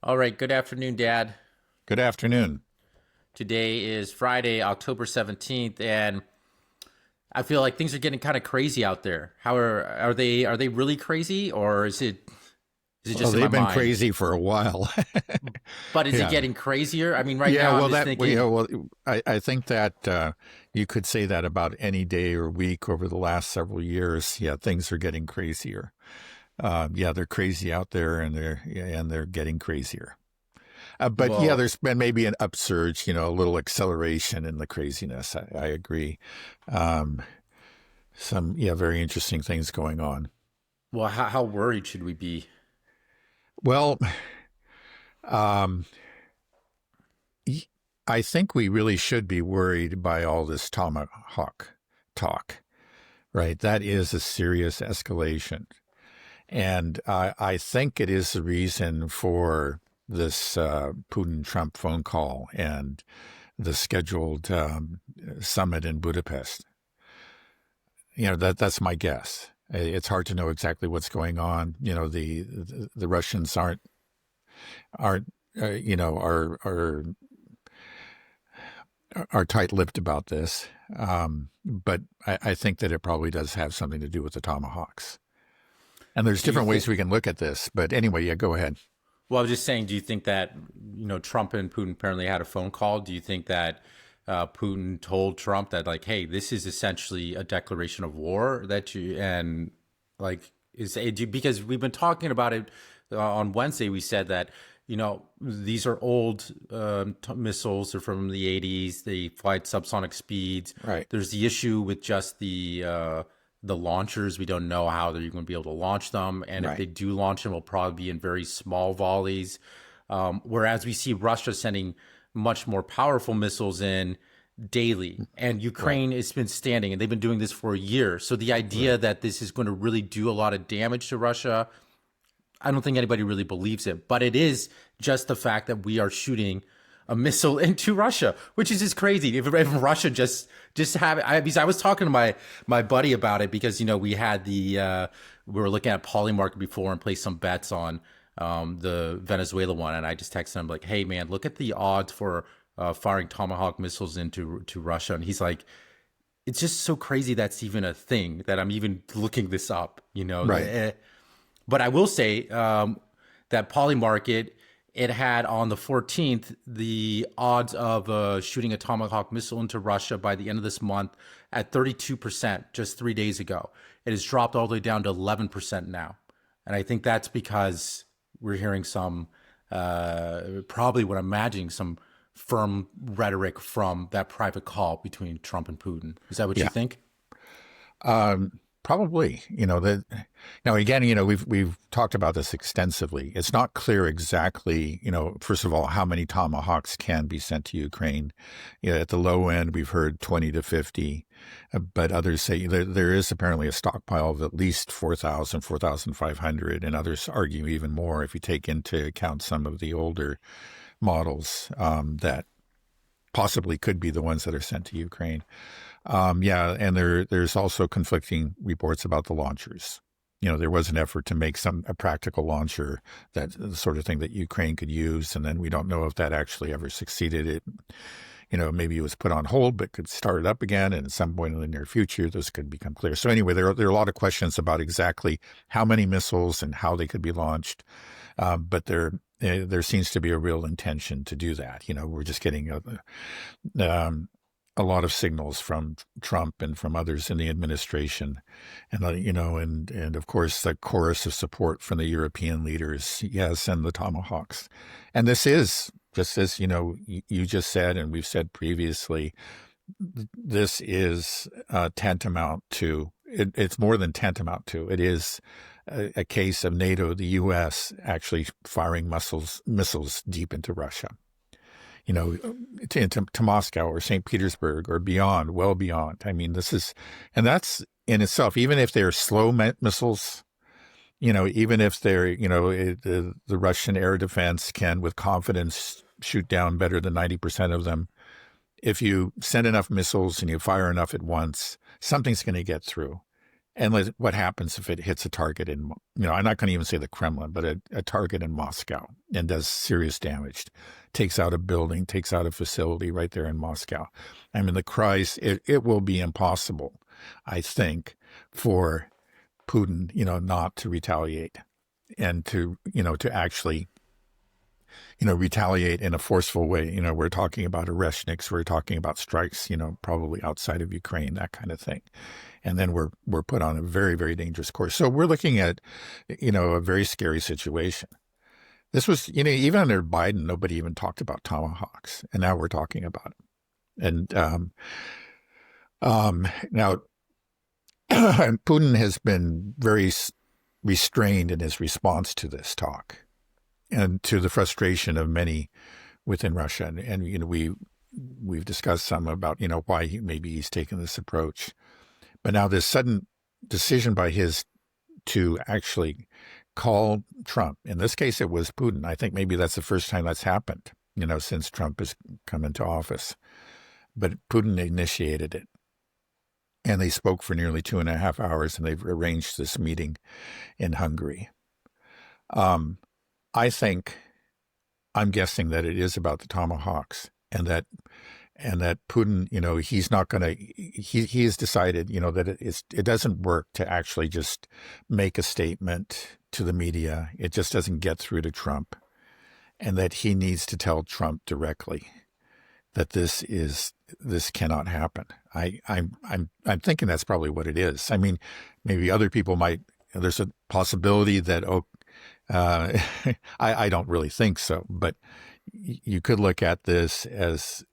All right, good afternoon, Dad. Good afternoon. Today is Friday, October 17th, and I feel like things are getting kind of crazy out there. How are they really crazy, or is it Well, just in my they've been mind? crazy for a while. But is it Yeah. getting crazier? I mean, right Yeah. now I'm Well, just thinking, I think that you could say that about any day or week over the last several years. Yeah, things are getting crazier. Yeah, they're crazy out there, and they're getting crazier. But yeah, well, there's been maybe an upsurge, a little acceleration in the craziness. I agree. Um, some very interesting things going on. how worried should we be? Well, um, I think we really should be worried by all this Tomahawk talk, right? That is a serious escalation. And I think it is the reason for this Putin Trump phone call and the scheduled summit in Budapest. That's my guess. It's hard to know exactly what's going on. The Russians aren't are tight-lipped about this, but I think that it probably does have something to do with the tomahawks. And there's Do you different ways think? we can look at this. But anyway, yeah, go ahead. Well, I was just saying, do you think that Trump and Putin apparently had a phone call? Do you think that Putin told Trump that like, hey, this is essentially a declaration of war that you and like because we've been talking about it on Wednesday. We said that these are old missiles. They're from the 80s. They fly at subsonic speeds. Right, There's the issue with just the launchers. We don't know how they're going to be able to launch them, and if right, they do launch them, it'll probably be in very small volleys. Whereas we see Russia sending much more powerful missiles in daily, and right, Ukraine has been standing, and they've been doing this for a year. So the idea right. that this is going to really do a lot of damage to Russia, I don't think anybody really believes it. But it is just the fact that we are shooting a missile into Russia, which is just crazy. If Russia just have it, because I was talking to my buddy about it because we had we were looking at Polymarket before and placed some bets on the Venezuela one, and I just texted him like, "Hey man, look at the odds for firing Tomahawk missiles into Russia," and he's like, "It's just so crazy that's even a thing that I'm even looking this up." Right. But I will say that Polymarket, it had on the 14th the odds of shooting a Tomahawk missile into Russia by the end of this month at 32% just 3 days ago. It has dropped all the way down to 11% now. And I think that's because we're hearing some, probably what I'm imagining, some firm rhetoric from that private call between Trump and Putin. Is that what you Yeah. think? Probably. That now again, we've talked about this extensively. It's not clear exactly, first of all, how many tomahawks can be sent to Ukraine. At the low end, we've heard 20 to 50, but others say there is apparently a stockpile of at least 4,000, 4,500, and others argue even more if you take into account some of the older models that possibly could be the ones that are sent to Ukraine. Yeah, and there's also conflicting reports about the launchers. There was an effort to make a practical launcher, that the sort of thing that Ukraine could use, and then we don't know if that actually ever succeeded. Maybe it was put on hold, but could start it up again, and at some point in the near future, this could become clear. So anyway, there are a lot of questions about exactly how many missiles and how they could be launched, but there seems to be a real intention to do that. We're just getting a lot of signals from Trump and from others in the administration, and and of course the chorus of support from the European leaders. Yes, and the tomahawks, and this is just as you just said, and we've said previously. This is tantamount to. It's more than tantamount to. It is a case of NATO, the U.S. actually firing missiles deep into Russia, to Moscow or St. Petersburg or beyond, well beyond. I mean, and that's in itself, even if they're slow missiles, even if they're, the Russian air defense can with confidence shoot down better than 90% of them. If you send enough missiles and you fire enough at once, something's going to get through. And what happens if it hits a target in, I'm not going to even say the Kremlin, but a target in Moscow and does serious damage, takes out a building, takes out a facility right there in Moscow. I mean, the cries, it will be impossible, I think, for Putin, not to retaliate and to actually, retaliate in a forceful way. We're talking about arrestniks, we're talking about strikes, probably outside of Ukraine, that kind of thing. And then we're put on a very, very dangerous course. So we're looking at, a very scary situation. This was, even under Biden, nobody even talked about Tomahawks, and now we're talking about it. And now Putin has been very restrained in his response to this talk, and to the frustration of many within Russia. And we've discussed some about why he's taken this approach. But now this sudden decision by his to actually call Trump, in this case it was Putin. I think maybe that's the first time that's happened, since Trump has come into office. But Putin initiated it. And they spoke for nearly 2.5 hours, and they've arranged this meeting in Hungary. I'm guessing that it is about the Tomahawks, and that Putin, he's not going to, he has decided, that it doesn't work to actually just make a statement to the media. It just doesn't get through to Trump, and that he needs to tell Trump directly that this cannot happen. I'm thinking that's probably what it is. I mean, maybe other people might, there's a possibility that, I don't really think so, but you could look at this as,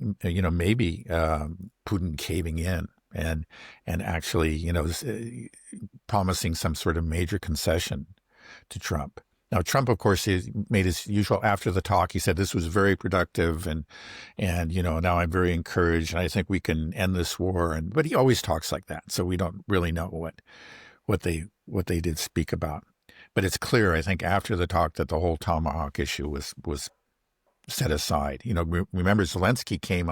maybe Putin caving in and actually, promising some sort of major concession to Trump. Now, Trump, of course, he made his usual after the talk. He said this was very productive, and now I'm very encouraged, and I think we can end this war. But he always talks like that, so we don't really know what they did speak about. But it's clear, I think, after the talk that the whole Tomahawk issue was set aside. Remember Zelensky came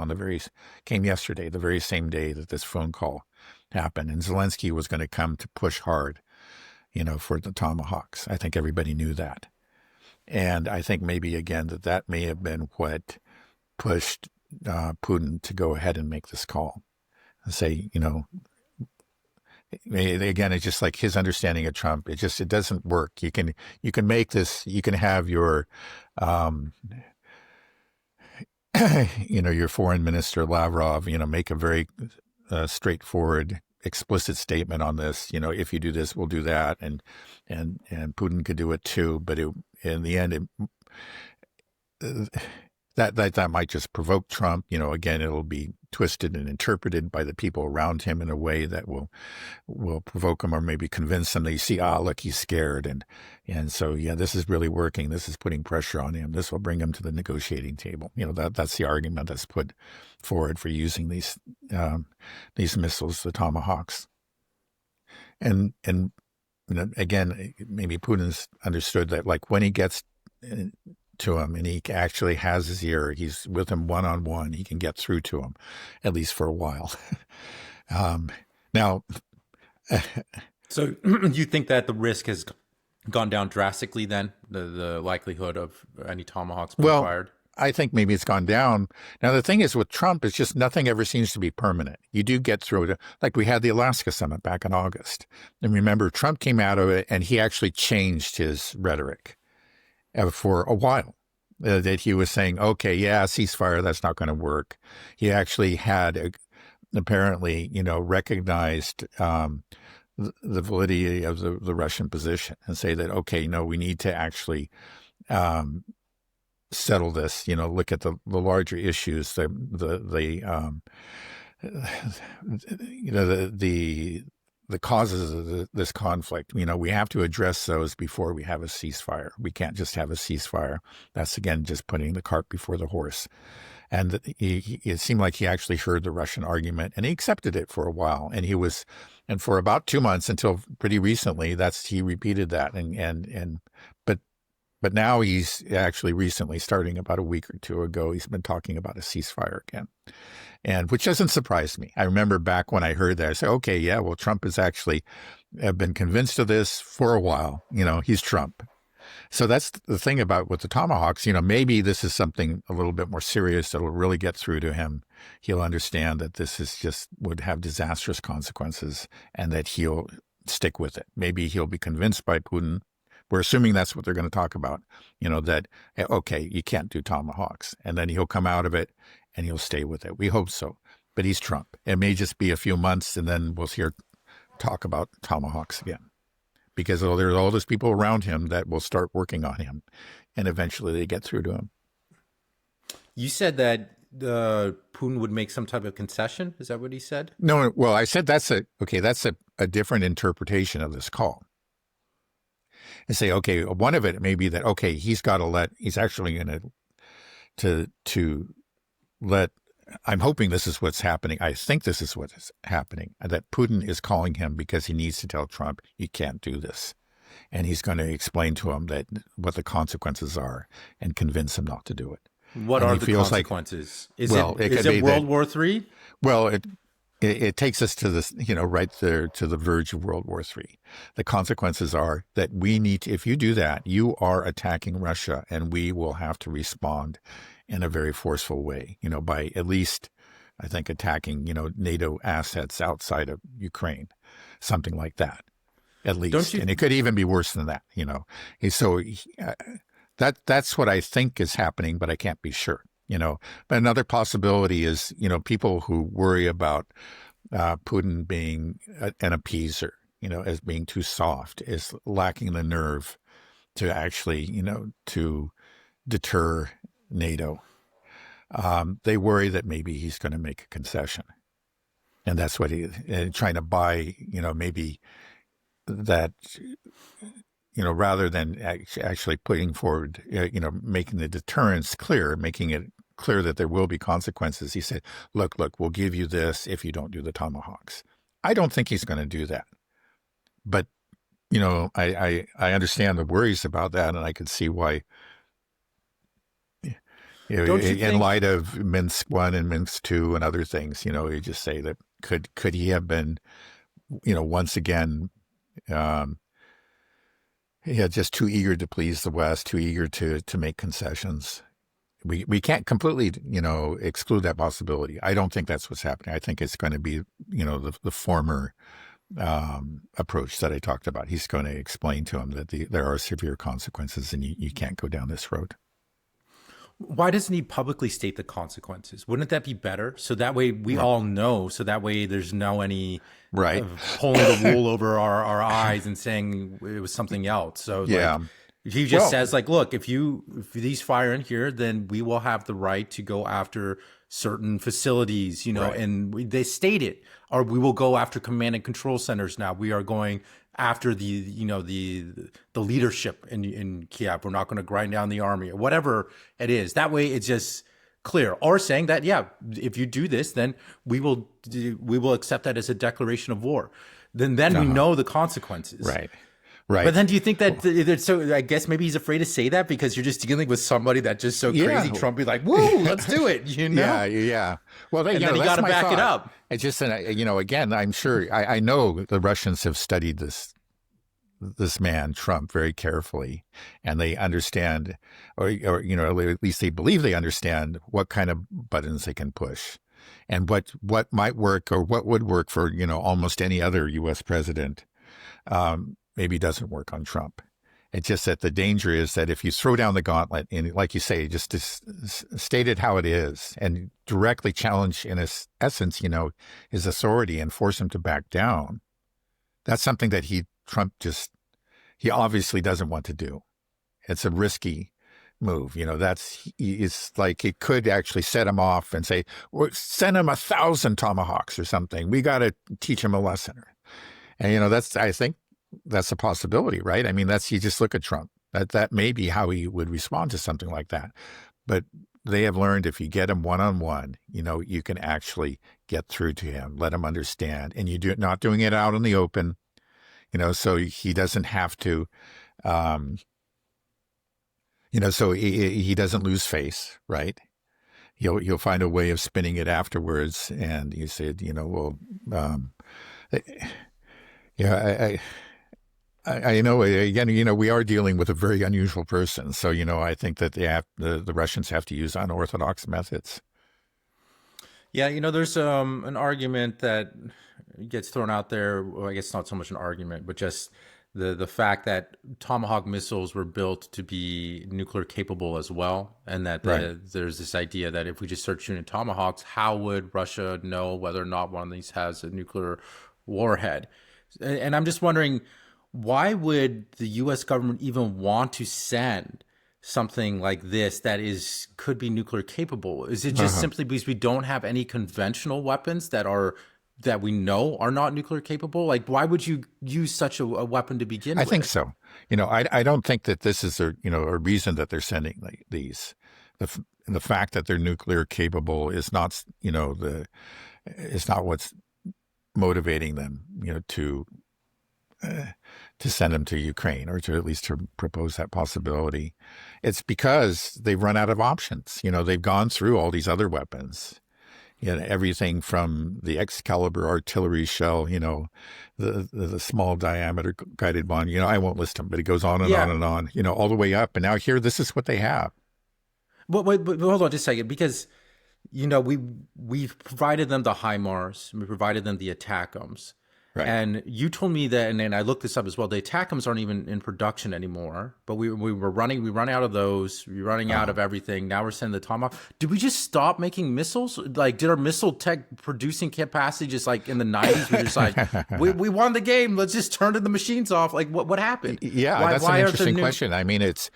yesterday, the very same day that this phone call happened, and Zelensky was going to come to push hard, for the Tomahawks. I think everybody knew that. And I think maybe, again, that may have been what pushed Putin to go ahead and make this call and say, again, it's just like his understanding of Trump. It doesn't work. You can make this, you can have your, your foreign minister Lavrov, make a very straightforward, explicit statement on this. If you do this, we'll do that, and Putin could do it too. But in the end, that might just provoke Trump. Again, it'll be twisted and interpreted by the people around him in a way that will provoke him, or maybe convince him. They see, look, he's scared, and so this is really working. This is putting pressure on him. This will bring him to the negotiating table. That's the argument that's put forward for using these missiles, the Tomahawks. And again, maybe Putin's understood that, like, when he gets to him and he actually has his ear, he's with him one-on-one, he can get through to him, at least for a while. Now, so you think that the risk has gone down drastically then, the likelihood of any Tomahawks being fired? I think maybe it's gone down. Now, the thing is with Trump, it's just nothing ever seems to be permanent. You do get through it. Like we had the Alaska summit back in August. And remember, Trump came out of it and he actually changed his rhetoric for a while. That he was saying, okay, ceasefire, that's not going to work. He actually had apparently, recognized the validity of the Russian position and say that, okay, no, we need to actually settle this, look at the larger issues, the causes of this conflict. We have to address those before we have a ceasefire. We can't just have a ceasefire. That's, again, just putting the cart before the horse. And it seemed like he actually heard the Russian argument, and he accepted it for a while. And for about 2 months until pretty recently, he repeated that. But But now he's actually recently, starting about a week or two ago, he's been talking about a ceasefire again. And which doesn't surprise me. I remember back when I heard that, I said, okay, yeah, well, Trump has actually been convinced of this for a while. He's Trump. So that's the thing about with the Tomahawks. Maybe this is something a little bit more serious that'll really get through to him. He'll understand that this is just would have disastrous consequences and that he'll stick with it. Maybe he'll be convinced by Putin. We're assuming that's what they're going to talk about, that, okay, you can't do Tomahawks. And then he'll come out of it and he'll stay with it. We hope so. But he's Trump. It may just be a few months and then we'll hear talk about Tomahawks again. Because there's all those people around him that will start working on him. And eventually they get through to him. You said that Putin would make some type of concession. Is that what he said? No, well, I said that's a different interpretation of this call. And say, okay, one of it may be that, okay, he's actually going to let, I'm hoping this is what's happening. I think this is what is happening, that Putin is calling him because he needs to tell Trump, you can't do this. And he's going to explain to him what the consequences are and convince him not to do it. What are the consequences? Is it World War III? Well, it takes us to this, right there to the verge of World War III. The consequences are that we need to, if you do that, you are attacking Russia, and we will have to respond in a very forceful way, by at least, I think, attacking, NATO assets outside of Ukraine, something like that, at least. And it could even be worse than that, So that's what I think is happening, but I can't be sure. But another possibility is, people who worry about Putin being an appeaser, as being too soft, is lacking the nerve to actually, to deter NATO. They worry that maybe he's going to make a concession. And that's what trying to buy, maybe that, rather than actually putting forward, making the deterrence clear, making it clear that there will be consequences. He said, look, we'll give you this if you don't do the Tomahawks. I don't think he's going to do that. But, I understand the worries about that, and I could see why, in light of Minsk 1 and Minsk 2 and other things, you just say that could he have been, once again, just too eager to please the West, too eager to make concessions. We can't completely, exclude that possibility. I don't think that's what's happening. I think it's going to be, the former approach that I talked about. He's going to explain to him that there are severe consequences and you can't go down this road. Why doesn't he publicly state the consequences? Wouldn't that be better? So that way we all know. So that way there's no any pulling the wool over our eyes and saying it was something else. So he just says, look, if these fire in here, then we will have the right to go after certain facilities, and they state it, or we will go after command and control centers. Now we are going after the leadership in Kiev. We're not going to grind down the army or whatever it is. That way it's just clear. Or saying that, if you do this, then we will accept that as a declaration of war. Then we know the consequences. Right. But then do you think that, so I guess maybe he's afraid to say that because you're just dealing with somebody that's just so crazy. Trump be like, whoa, let's do it, Yeah. Well, then you got to back it up. It's just, again, I'm sure, I know the Russians have studied this man, Trump, very carefully, and they understand, or at least they believe they understand what kind of buttons they can push and what might work or what would work for, almost any other U.S. president. Maybe doesn't work on Trump. It's just that the danger is that if you throw down the gauntlet and, like you say, just state it how it is and directly challenge, in essence, his authority and force him to back down, that's something that Trump he obviously doesn't want to do. It's a risky move. It's like it could actually set him off and say, well, send him 1,000 Tomahawks or something. We got to teach him a lesson. And, I think, that's a possibility, right? I mean, you just look at Trump. That may be how he would respond to something like that. But they have learned if you get him one-on-one, you can actually get through to him, let him understand. And you're not doing it out in the open, so he doesn't have to So he doesn't lose face, right? He'll find a way of spinning it afterwards, and you said, well, yeah, I know. Again, we are dealing with a very unusual person, so I think that the Russians have to use unorthodox methods. Yeah, there's an argument that gets thrown out there. Well, I guess not so much an argument, but just the fact that Tomahawk missiles were built to be nuclear capable as well, and that Right. there's this idea that if we just start shooting Tomahawks, how would Russia know whether or not one of these has a nuclear warhead? And I'm just wondering, why would the U.S. government even want to send something like this that could be nuclear capable? Is it just Uh-huh. simply because we don't have any conventional weapons that we know are not nuclear capable? Like, why would you use such a weapon to begin I think with? so. I don't think that this is a reason that they're sending these. The fact that they're nuclear capable is not, is not what's motivating them, to send them to Ukraine, or to at least to propose that possibility. It's because they've run out of options. They've gone through all these other weapons. Everything from the Excalibur artillery shell, the small diameter guided one. I won't list them, but it goes on and on Yeah. and on. All the way up, and now here, this is what they have. But hold on just a second, because we've provided them the HIMARS, we provided them the ATACMS, Right. and you told me that, and then I looked this up as well. The ATACMS aren't even in production anymore, but we run out of those. We're running out Uh-huh. of everything. Now we're sending the Tomahawk. Did we just stop making missiles? Like, did our missile tech producing capacity just like in the 90s? We just like we won the game. Let's just turn the machines off. Like, what happened? Yeah, that's an interesting question. I mean, it's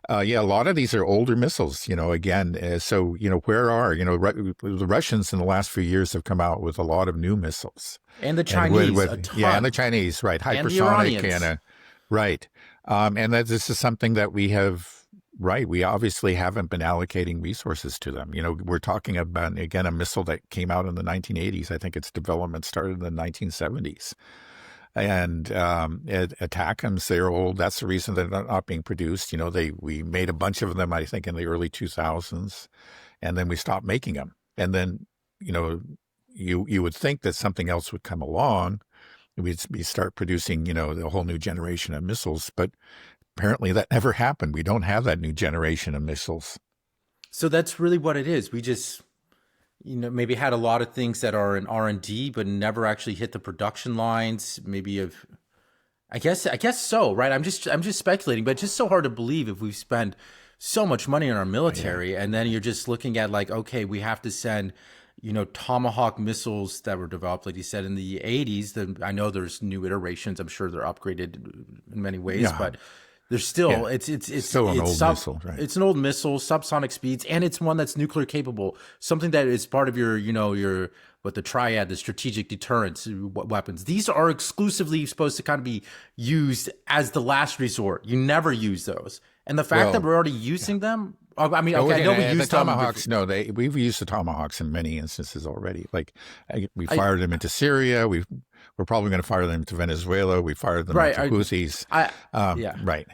a lot of these are older missiles. Again, so where are the Russians in the last few years have come out with a lot of new missiles, and the Chinese a ton, and the Chinese, right, and the hypersonic, Iranians. and right, and that this is something that we have. Right, we obviously haven't been allocating resources to them. We're talking about, again, a missile that came out in the 1980s. I think its development started in the 1970s. And ATACMS, they're old. That's the reason they're not being produced. We made a bunch of them, I think, in the early 2000s, and then we stopped making them. And then, you would think that something else would come along. We start producing, the whole new generation of missiles, but apparently that never happened. We don't have that new generation of missiles. So that's really what it is. We just, maybe had a lot of things that are in R&D, but never actually hit the production lines. I guess so, right? I'm just speculating, but it's just so hard to believe if we've spent so much money on our military, and then you're just looking at like, okay, we have to send, Tomahawk missiles that were developed, like you said, in the 80s. I know there's new iterations. I'm sure they're upgraded in many ways, Yeah. but there's still Yeah. it's Still an old missile, right? It's an old missile, subsonic speeds, and it's one that's nuclear capable. Something that is part of your what the triad, the strategic deterrence weapons. These are exclusively supposed to kind of be used as the last resort. You never use those, and the fact that we're already using them. I mean, okay, I know we the used them Tomahawks. No, we've used the Tomahawks in many instances already. Like we fired them into Syria. We're probably going to fire them to Venezuela. We fired them into Houthis. Yeah. Right.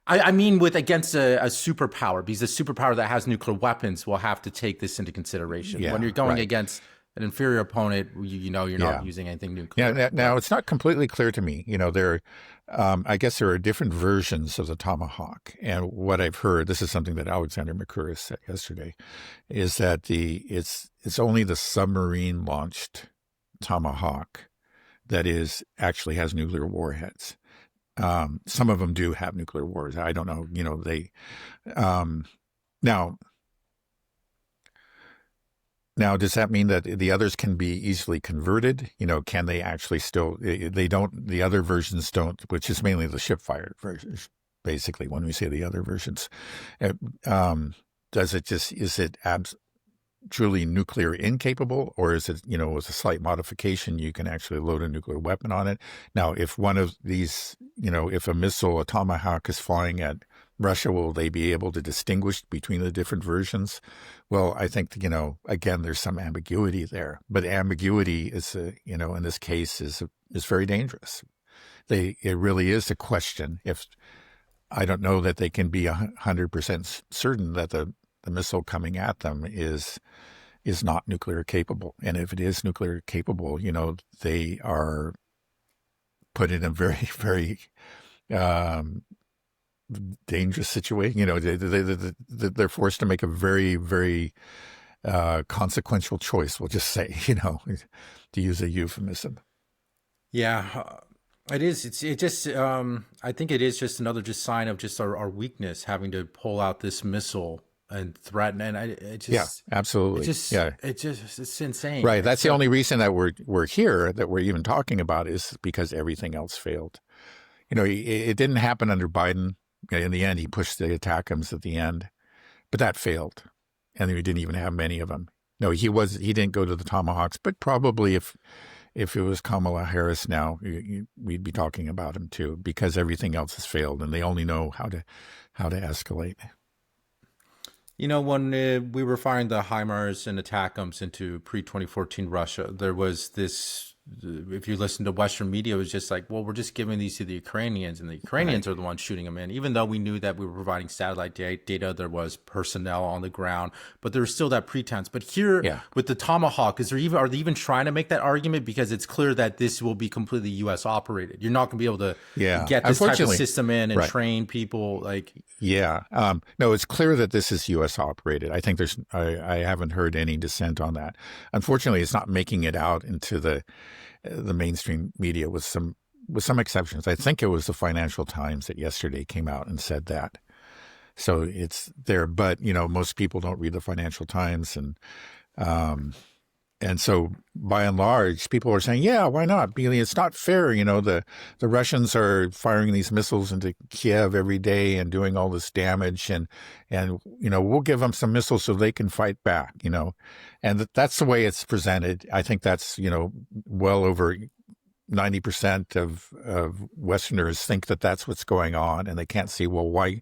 I mean, against a superpower, because a superpower that has nuclear weapons will have to take this into consideration. Yeah, When you're going right. against an inferior opponent, you're not using anything nuclear. Yeah. Now it's not completely clear to me. I guess there are different versions of the Tomahawk, and what I've heard, this is something that Alexander McCurris said yesterday, is that it's only the submarine launched Tomahawk that actually has nuclear warheads. Some of them do have nuclear wars. I don't know. Now does that mean that the others can be easily converted? Can they actually still? They don't. The other versions don't, which is mainly the ship-fired versions. Basically, when we say the other versions, is it truly nuclear incapable, or is it, with a slight modification, you can actually load a nuclear weapon on it? Now, if one of these, if a missile, a Tomahawk, is flying at Russia, will they be able to distinguish between the different versions? Well, I think, again, there's some ambiguity there, but ambiguity is, in this case is very dangerous. It really is a question. If I don't know that they can be 100% certain that the missile coming at them is not nuclear capable. And if it is nuclear capable, they are put in a very, very dangerous situation. They're forced to make a very, very consequential choice. We'll just say, to use a euphemism. Yeah, it is. It just. I think it is just another just sign of just our weakness, having to pull out this missile and threaten. And it just. Yeah, absolutely. It's insane. Right. That's the only reason that we're here, that we're even talking about, is because everything else failed. It didn't happen under Biden. In the end, he pushed the ATACMS at the end, but that failed, and we didn't even have many of them. No, he didn't go to the Tomahawks, but probably if it was Kamala Harris now, we'd be talking about him too, because everything else has failed, and they only know how to escalate. When we were firing the HIMARS and ATACMS into pre-2014 Russia, there was this, if you listen to Western media, it was just like, well, we're just giving these to the Ukrainians, and the Ukrainians are the ones shooting them in. Even though we knew that we were providing satellite data, there was personnel on the ground, but there was still that pretense. But here with the Tomahawk, are they even trying to make that argument? Because it's clear that this will be completely U.S. operated. You're not going to be able to get this type of system in and train people. No, it's clear that this is U.S. operated. I think I haven't heard any dissent on that. Unfortunately, it's not making it out into the mainstream media with some exceptions. I think it was the Financial Times that yesterday came out and said that. So it's there, but most people don't read the Financial Times, and so by and large, people are saying, yeah, why not? It's not fair. The Russians are firing these missiles into Kiev every day and doing all this damage, and we'll give them some missiles so they can fight back. And that's the way it's presented. I think that's well over 90% of Westerners think that that's what's going on, and they can't see, well, why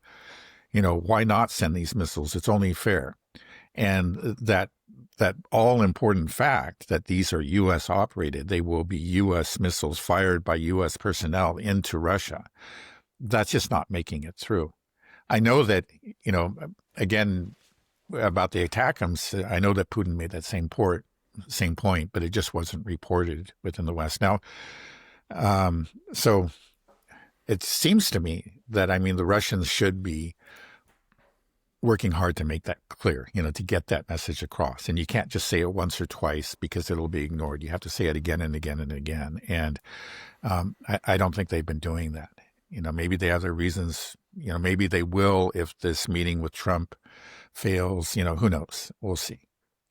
not send these missiles? It's only fair. And that all-important fact that these are U.S. operated, they will be U.S. missiles fired by U.S. personnel into Russia, that's just not making it through. I know that, again, about the ATACMS, I know that Putin made that same point, but it just wasn't reported within the West. Now, so it seems to me that, the Russians should be working hard to make that clear, to get that message across. And you can't just say it once or twice because it'll be ignored. You have to say it again and again and again. And I don't think they've been doing that. Maybe they have their reasons. Maybe they will if this meeting with Trump fails. Who knows? We'll see.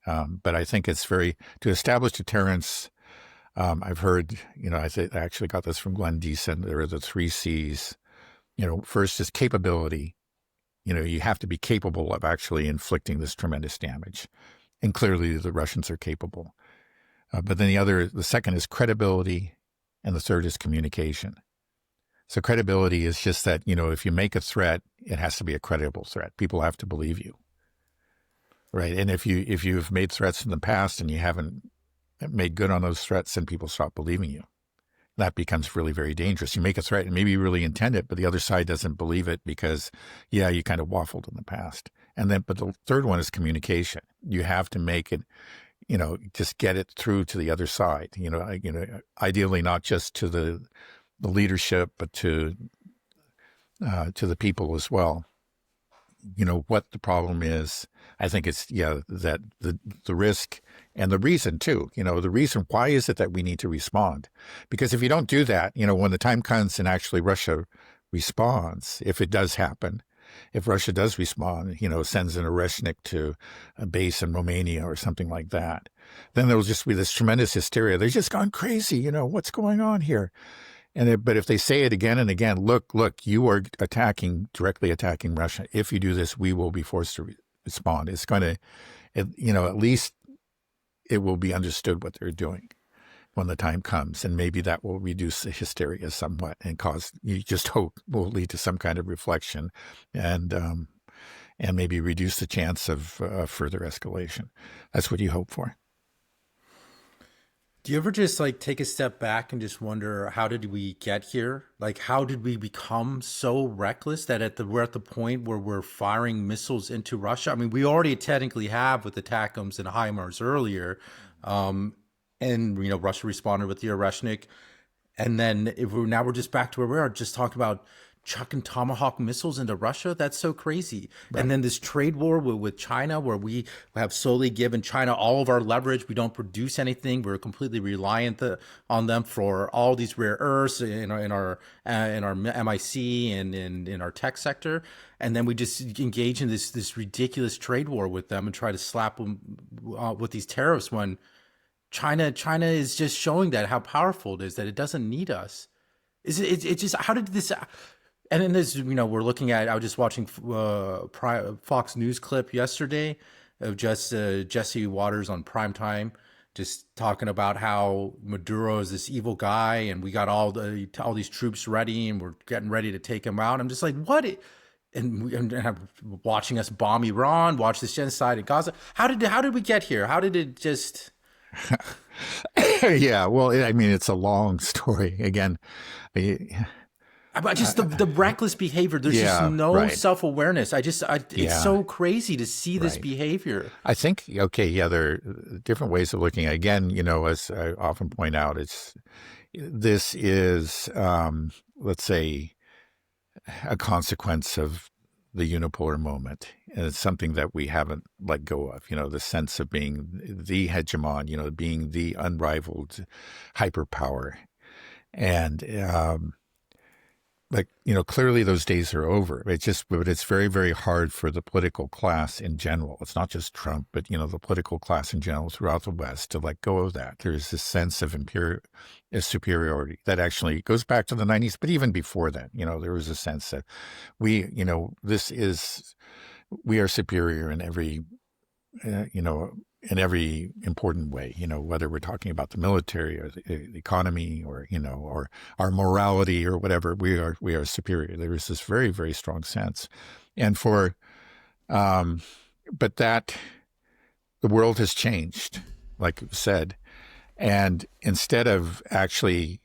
But I think it's to establish deterrence. I've heard, I actually got this from Glenn Deason. There are the 3 C's. First is capability. You have to be capable of actually inflicting this tremendous damage. And clearly the Russians are capable. But then the second is credibility, and the third is communication. So credibility is just that, if you make a threat, it has to be a credible threat. People have to believe you. Right. And if you've made threats in the past and you haven't made good on those threats, then people stop believing you. That becomes really very dangerous. You make a threat and maybe you really intend it, but the other side doesn't believe it because, you kind of waffled in the past. But the third one is communication. You have to make it, just get it through to the other side. Ideally not just to the leadership, but to the people as well. What the problem is. I think it's, that the risk and the reason too, the reason why is it that we need to respond? Because if you don't do that, when the time comes and actually Russia responds, if it does happen, if Russia does respond, sends an Oreshnik to a base in Romania or something like that, then there will just be this tremendous hysteria. They're just gone crazy. What's going on here? But if they say it again and again, look, you are directly attacking Russia. If you do this, we will be forced to respond. It's going to, at least it will be understood what they're doing when the time comes. And maybe that will reduce the hysteria somewhat and you just hope will lead to some kind of reflection and maybe reduce the chance of further escalation. That's what you hope for. Do you ever just like take a step back and just wonder how did we get here? Like how did we become so reckless that we're at the point where we're firing missiles into Russia? I mean, we already technically have with the ATACMS and HIMARS earlier, um, and Russia responded with the Oreshnik, and then now we're just back to where we are, just talking about chucking Tomahawk missiles into Russia. That's so crazy. Right. And then this trade war with China, where we have solely given China all of our leverage. We don't produce anything. We're completely reliant on them for all these rare earths in our MIC and in our tech sector. And then we just engage in this ridiculous trade war with them and try to slap them with these tariffs when China is just showing that how powerful it is, that it doesn't need us. It's just, how did this? And in this, we're looking at, I was just watching Fox News clip yesterday of just Jesse Waters on primetime, just talking about how Maduro is this evil guy and we got all these troops ready and we're getting ready to take him out. I'm just like, what? And I'm watching us bomb Iran, watch this genocide in Gaza. How did we get here? How did it just? Yeah, well, I mean, it's a long story. Again, But just the reckless behavior. There's just no self-awareness. It's so crazy to see this behavior. I think, okay, yeah, there are different ways of looking at it. Again, as I often point out, this is, let's say, a consequence of the unipolar moment. And it's something that we haven't let go of, the sense of being the hegemon, being the unrivaled hyperpower. And, clearly those days are over. But it's very, very hard for the political class in general. It's not just Trump, but, the political class in general throughout the West to let go of that. There's this sense of superiority that actually goes back to the 90s, but even before that, there was a sense that we are superior in every, in every important way, whether we're talking about the military or the economy or our morality or whatever, we are superior. There is this very, very strong sense. And but that the world has changed, like you said. And instead of actually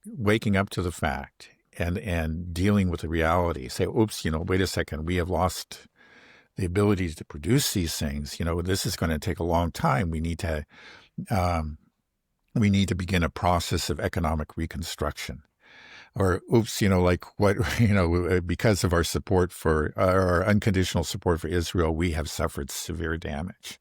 waking up to the fact and dealing with the reality, say, oops, wait a second, we have lost the ability to produce these things. This is going to take a long time. We need to begin a process of economic reconstruction. Or, oops, because of our support for our unconditional support for Israel, we have suffered severe damage.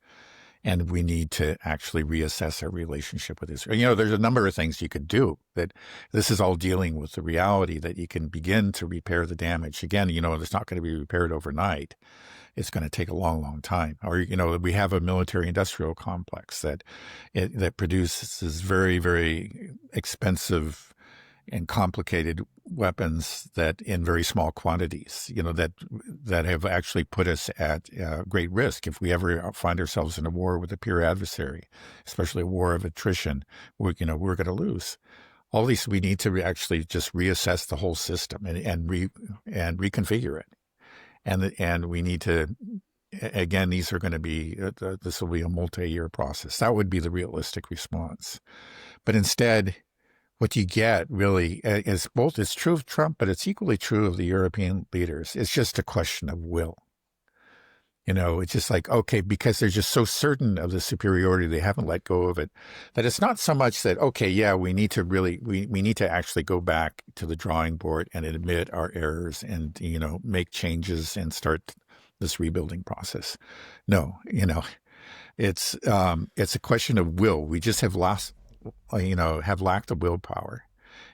And we need to actually reassess our relationship with Israel. There's a number of things you could do. That this is all dealing with the reality that you can begin to repair the damage. Again, it's not going to be repaired overnight. It's going to take a long, long time. Or, we have a military-industrial complex that produces very, very expensive and complicated weapons that in very small quantities, that have actually put us at great risk. If we ever find ourselves in a war with a peer adversary, especially a war of attrition, we're going to lose. All these, we need to actually just reassess the whole system and reconfigure it. And we need to, again, this will be a multi-year process. That would be the realistic response. But instead, what you get really is it's true of Trump, but it's equally true of the European leaders. It's just a question of will. It's just like, okay, because they're just so certain of the superiority, they haven't let go of it, that it's not so much that, okay, yeah, we need to actually go back to the drawing board and admit our errors and, make changes and start this rebuilding process. No, it's a question of will. We just have lacked the willpower.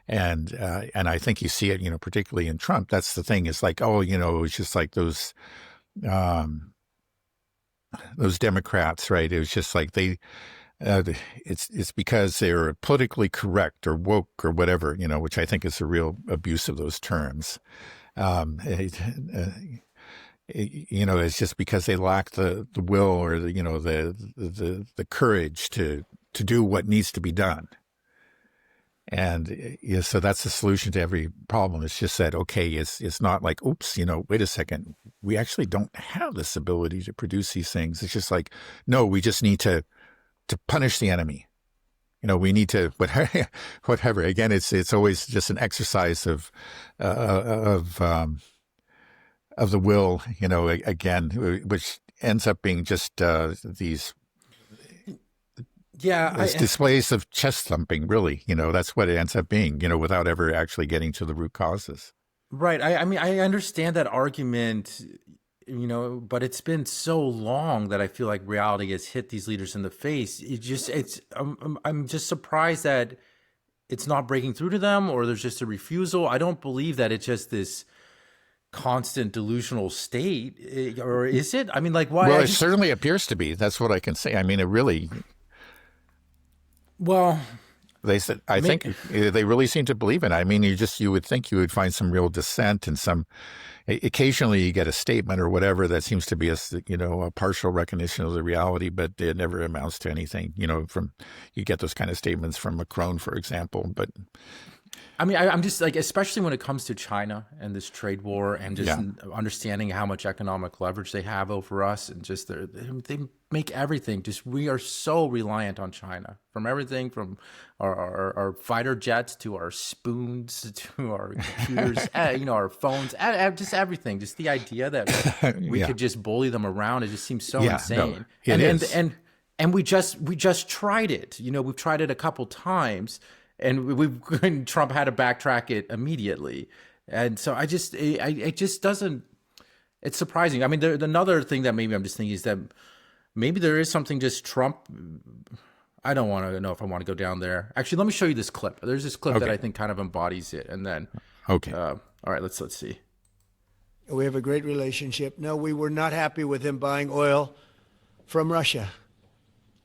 And I think you see it, particularly in Trump. That's the thing. It's like, it's just like those Democrats, right? It was just like it's because they're politically correct or woke or whatever, which I think is a real abuse of those terms. It's just because they lack the will or the courage to do what needs to be done. And so that's the solution to every problem. It's just that, okay, it's not like, oops, wait a second, we actually don't have this ability to produce these things. It's just like, no, we just need to punish the enemy. we need to whatever. Again, it's always just an exercise of the will, again, which ends up being just these displays of chest thumping, really. That's what it ends up being, without ever actually getting to the root causes. Right. I mean, I understand that argument, but it's been so long that I feel like reality has hit these leaders in the face. I'm just surprised that it's not breaking through to them, or there's just a refusal. I don't believe that it's just this constant delusional state, or is it? I mean, like, why? Well, it certainly appears to be. That's what I can say. I mean, it really. Well, they said, I think they really seem to believe it. I mean, you would think you would find some real dissent and occasionally you get a statement or whatever that seems to be a partial recognition of the reality, but it never amounts to anything. You get those kind of statements from Macron, for example, but. I mean, I'm just like, especially when it comes to China and this trade war and just understanding how much economic leverage they have over us, and just they make everything. Just, we are so reliant on China, from everything from our fighter jets to our spoons to our computers, our phones, just everything. Just the idea that we could just bully them around, it just seems so insane. No, it is. And we just tried it. We've tried it a couple times. And Trump had to backtrack it immediately. And so it just doesn't, it's surprising. I mean, another thing that maybe I'm just thinking is that maybe there is something just Trump, I don't want to know if I want to go down there. Actually, let me show you this clip. There's this clip that I think kind of embodies it. And then, all right, let's see. We have a great relationship. No, we were not happy with him buying oil from Russia,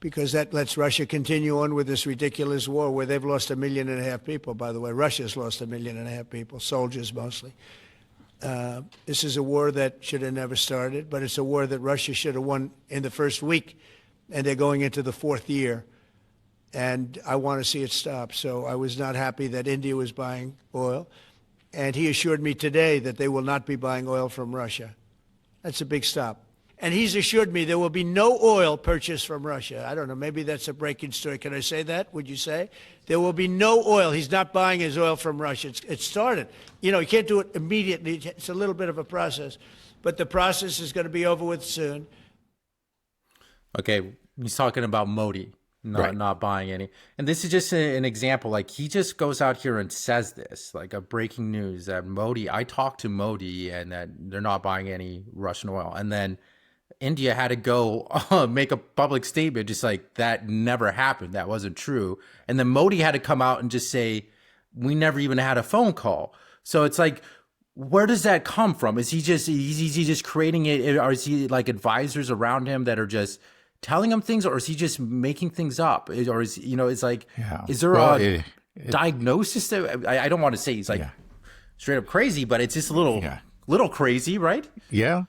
because that lets Russia continue on with this ridiculous war where they've lost 1.5 million people, by the way. Russia's lost 1.5 million people, soldiers mostly. This is a war that should have never started, but it's a war that Russia should have won in the first week, and they're going into the 4th year. And I want to see it stop. So I was not happy that India was buying oil. And he assured me today that they will not be buying oil from Russia. That's a big stop. And he's assured me there will be no oil purchased from Russia. I don't know, maybe that's a breaking story. Can I say that? Would you say? There will be no oil. He's not buying his oil from Russia. It started. You can't do it immediately. It's a little bit of a process. But the process is going to be over with soon. Okay, he's talking about Modi not buying any. And this is just an example. Like, he just goes out here and says this, like a breaking news that I talked to Modi and that they're not buying any Russian oil. And then India had to go make a public statement just like that never happened. That wasn't true. And then Modi had to come out and just say, we never even had a phone call. So it's like, where does that come from? Is he just creating it? Or is he like advisors around him that are just telling him things, or is he just making things up? Or is, it's like, is there a diagnosis that I don't want to say he's like straight up crazy, but it's just a little crazy, right? Yeah.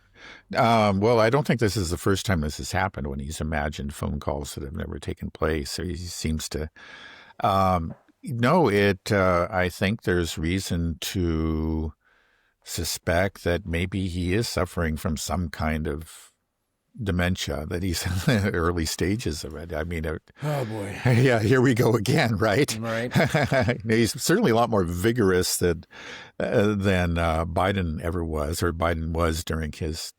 Well, I don't think this is the first time this has happened, when he's imagined phone calls that have never taken place. So he seems to, I think there's reason to suspect that maybe he is suffering from some kind of dementia, that he's in the early stages of it. I mean, oh boy. Yeah, here we go again, right? Right. He's certainly a lot more vigorous than Biden ever was, or Biden was during his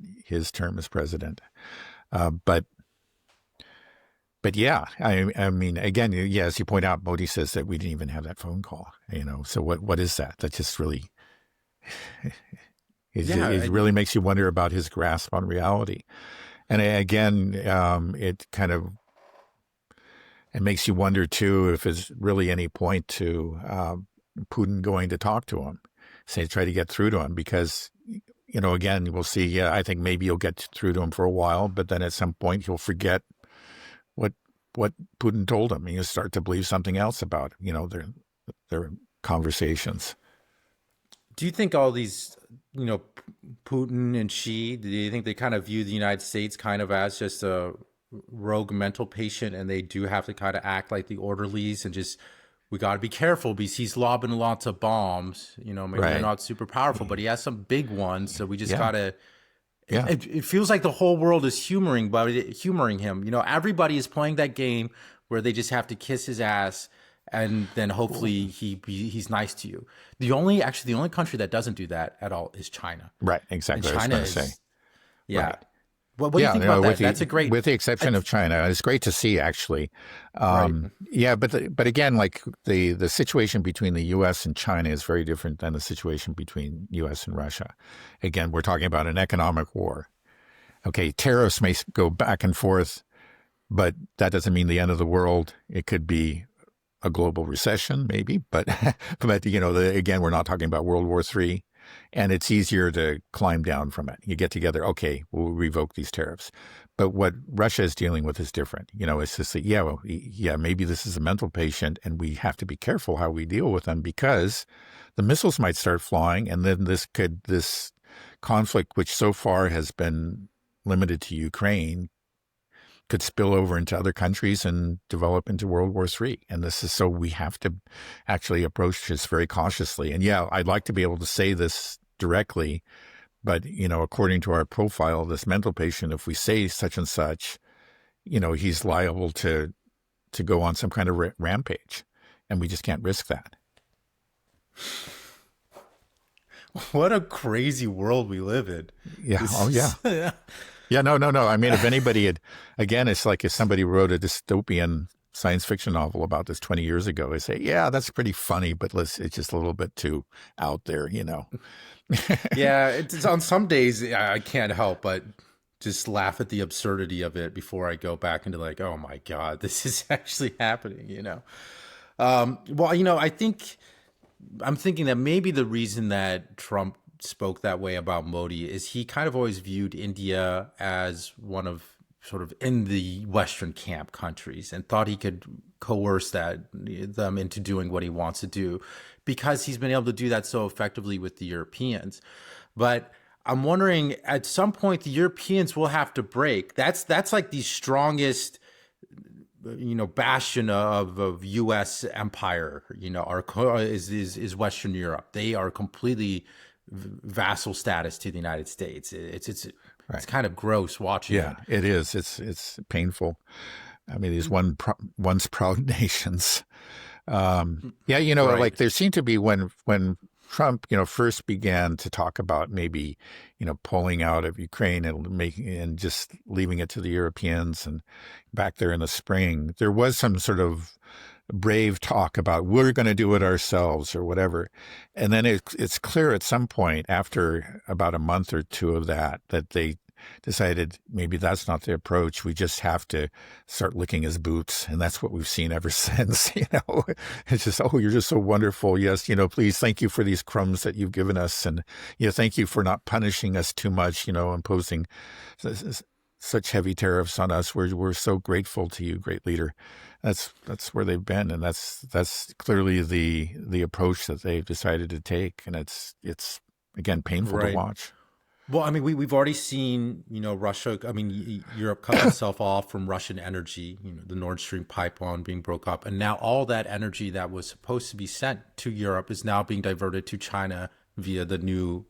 term as president. But yeah, I mean, again, as you point out, Modi says that we didn't even have that phone call. So what is that? That just really, it really makes you wonder about his grasp on reality. And again, it makes you wonder too if there's really any point to Putin going to talk to him, try to get through to him, because again, we'll see. Yeah, I think maybe you'll get through to him for a while, but then at some point he'll forget what Putin told him, and he'll start to believe something else about their conversations. Do you think all these, Putin and Xi, do you think they kind of view the United States kind of as just a rogue mental patient, and they do have to kind of act like the orderlies and just, we got to be careful because he's lobbing lots of bombs, maybe they're not super powerful, but he has some big ones. So we just got to, it feels like the whole world is humoring him. Everybody is playing that game where they just have to kiss his ass and then hopefully he's nice to you. The only country that doesn't do that at all is China. Right, exactly. And I was China going to is, say. yeah. Right. What do you think about that? That's a great, with the exception of China. It's great to see, actually. right. Yeah, but again, like the situation between the U.S. and China is very different than the situation between U.S. and Russia. Again, we're talking about an economic war. Okay, tariffs may go back and forth, but that doesn't mean the end of the world. It could be a global recession, maybe, but again, we're not talking about World War III. And it's easier to climb down from it. You get together, okay, we'll revoke these tariffs. But what Russia is dealing with is different. It's just that, maybe this is a mental patient and we have to be careful how we deal with them because the missiles might start flying. And then this conflict, which so far has been limited to Ukraine, could spill over into other countries and develop into World War III. And so we have to actually approach this very cautiously. And I'd like to be able to say this directly, but, according to our profile, this mental patient, if we say such and such, he's liable to go on some kind of rampage. And we just can't risk that. What a crazy world we live in. Yeah. Yeah. Yeah, no. I mean, if anybody again, it's like if somebody wrote a dystopian science fiction novel about this 20 years ago, I say, yeah, that's pretty funny, but it's just a little bit too out there, Yeah, it's on some days I can't help but just laugh at the absurdity of it before I go back into like, oh my God, this is actually happening, I'm thinking that maybe the reason that Trump spoke that way about Modi is he kind of always viewed India as one of sort of in the Western camp countries and thought he could coerce them into doing what he wants to do because he's been able to do that so effectively with the Europeans. But I'm wondering at some point the Europeans will have to break. That's like the strongest bastion of U.S. empire, is Western Europe. They are completely vassal status to the United States. It's kind of gross watching. Yeah, it is. It's painful. I mean, these once proud nations. Right. Like there seemed to be when Trump, first began to talk about maybe, pulling out of Ukraine and just leaving it to the Europeans and back there in the spring, there was some sort of brave talk about we're going to do it ourselves or whatever. And then it's clear at some point after about a month or two of that they decided maybe that's not the approach. We just have to start licking his boots. And that's what we've seen ever since. It's just, oh, you're just so wonderful. Yes. Please, thank you for these crumbs that you've given us. And, thank you for not punishing us too much, imposing such heavy tariffs on us. We're so grateful to you, great leader. That's where they've been. And that's clearly the approach that they've decided to take. And it's again, painful to watch. Well, I mean, we've already seen, Russia, Europe cut itself off from Russian energy, the Nord Stream pipeline being broke up. And now all that energy that was supposed to be sent to Europe is now being diverted to China via the new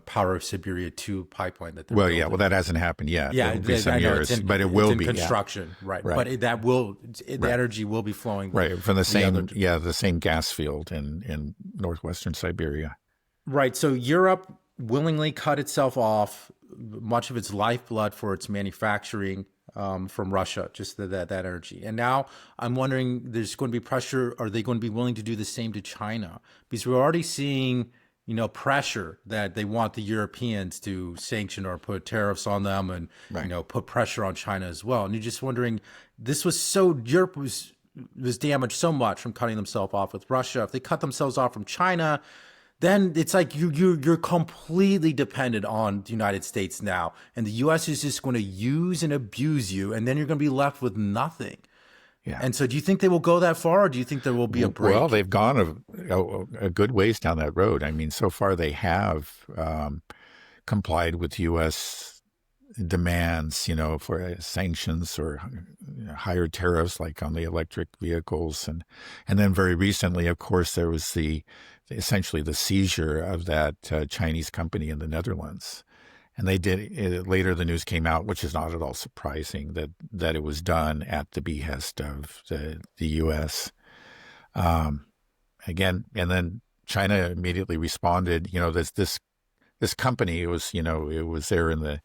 Power of Siberia 2 pipeline that they're building. Well, that hasn't happened yet. Yeah, it will be some years, but it will be in construction, yeah. Right? Right. But the energy will be flowing right from the same gas field in northwestern Siberia. Right. So Europe willingly cut itself off much of its lifeblood for its manufacturing from Russia, just that energy. And now I'm wondering, there's going to be pressure. Are they going to be willing to do the same to China? Because we're already seeing, pressure that they want the Europeans to sanction or put tariffs on them and, put pressure on China as well. And you're just wondering, Europe was damaged so much from cutting themselves off with Russia. If they cut themselves off from China, then it's like you're completely dependent on the United States now. And the U.S. is just going to use and abuse you, and then you're going to be left with nothing. Yeah. And so do you think they will go that far, or do you think there will be a break? Well, they've gone a good ways down that road. I mean, so far they have complied with U.S. demands, for sanctions or higher tariffs like on the electric vehicles. And then very recently, of course, there was essentially the seizure of that Chinese company in the Netherlands. And they did later. The news came out, which is not at all surprising, that it was done at the behest of the U.S. Again, and then China immediately responded. This company, it was there in the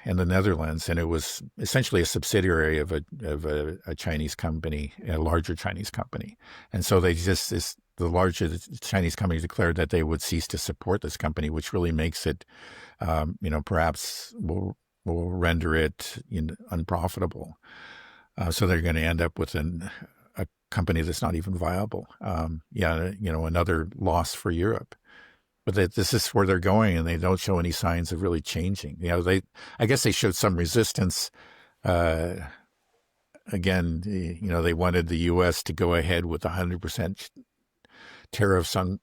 Netherlands, and it was essentially a subsidiary of a Chinese company, a larger Chinese company. And so the larger Chinese company declared that they would cease to support this company, which really makes it, perhaps will render it unprofitable. So they're going to end up with a company that's not even viable. Another loss for Europe. But this is where they're going, and they don't show any signs of really changing. I guess they showed some resistance. Again, they wanted the U.S. to go ahead with 100% tariffs on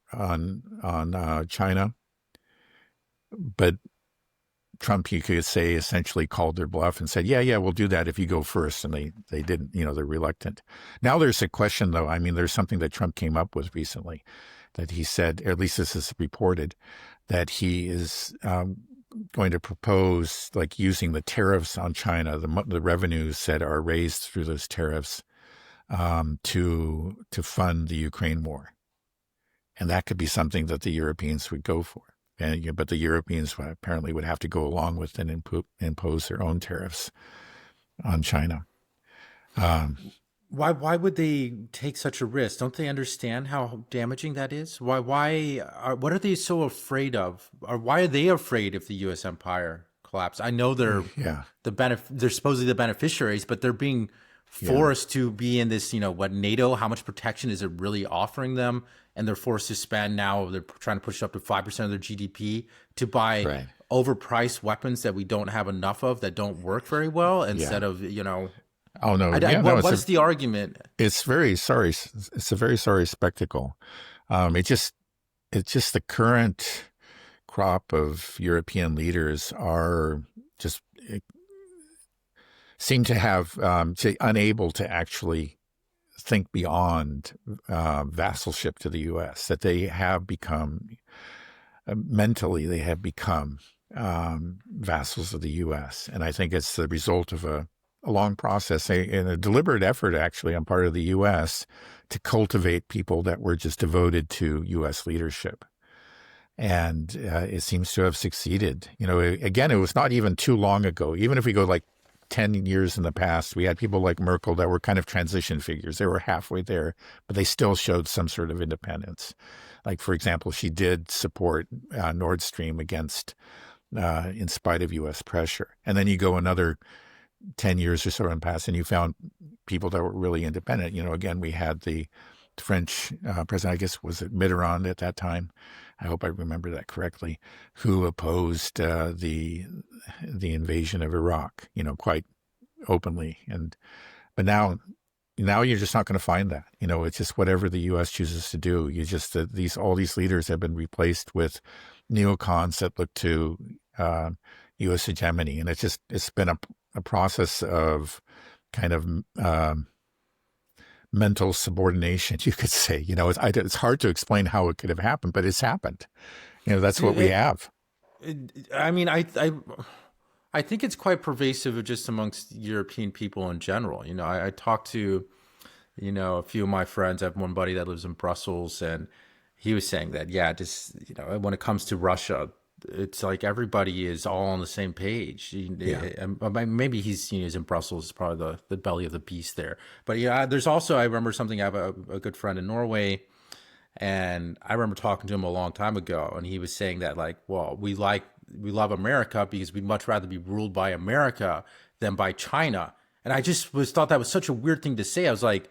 China, but Trump, you could say, essentially called their bluff and said, yeah, we'll do that if you go first. And they didn't, they're reluctant. Now there's a question, though. I mean, there's something that Trump came up with recently that he said, or at least this is reported, that he is going to propose, like, using the tariffs on China, the revenues that are raised through those tariffs, to fund the Ukraine war. And that could be something that the Europeans would go for. But the Europeans apparently would have to go along with and impose their own tariffs on China. Why would they take such a risk? Don't they understand how damaging that is? What are they so afraid of? Or why are they afraid if the U.S. empire collapses? I know they're they're supposedly the beneficiaries, but they're being forced to be in this, NATO, how much protection is it really offering them? And they're forced to spend now, they're trying to push up to 5% of their GDP to buy overpriced weapons that we don't have enough of, that don't work very well, instead of, Oh, no. What's the argument? It's a very sorry spectacle. It's just the current crop of European leaders are just seem to have unable to actually think beyond vassalship to the U.S., that they have become mentally, they have become vassals of the U.S. And I think it's the result of a long process and a deliberate effort, actually, on part of the U.S. to cultivate people that were just devoted to U.S. leadership. And it seems to have succeeded. Again, it was not even too long ago. Even if we go like 10 years in the past, we had people like Merkel that were kind of transition figures. They were halfway there, but they still showed some sort of independence. Like, for example, she did support Nord Stream in spite of U.S. pressure. And then you go another 10 years or so in past, and you found people that were really independent. Again, we had the French president, I guess, was it Mitterrand at that time? I hope I remember that correctly, who opposed the invasion of Iraq, quite openly. But now you're just not going to find that. It's just whatever the U.S. chooses to do. All these leaders have been replaced with neocons that look to U.S. hegemony, and it's been a process of kind of mental subordination, you could say. It's hard to explain how it could have happened, but it's happened. That's what we have. I mean, I think it's quite pervasive just amongst European people in general. I talked to, a few of my friends. I have one buddy that lives in Brussels, and he was saying that, just, when it comes to Russia, it's like everybody is all on the same page. Maybe he's in Brussels, probably the belly of the beast there. But there's also, I remember something. I have a good friend in Norway, and I remember talking to him a long time ago, and he was saying that, like, well, we love America because we'd much rather be ruled by America than by China. And I just thought that was such a weird thing to say. I was like,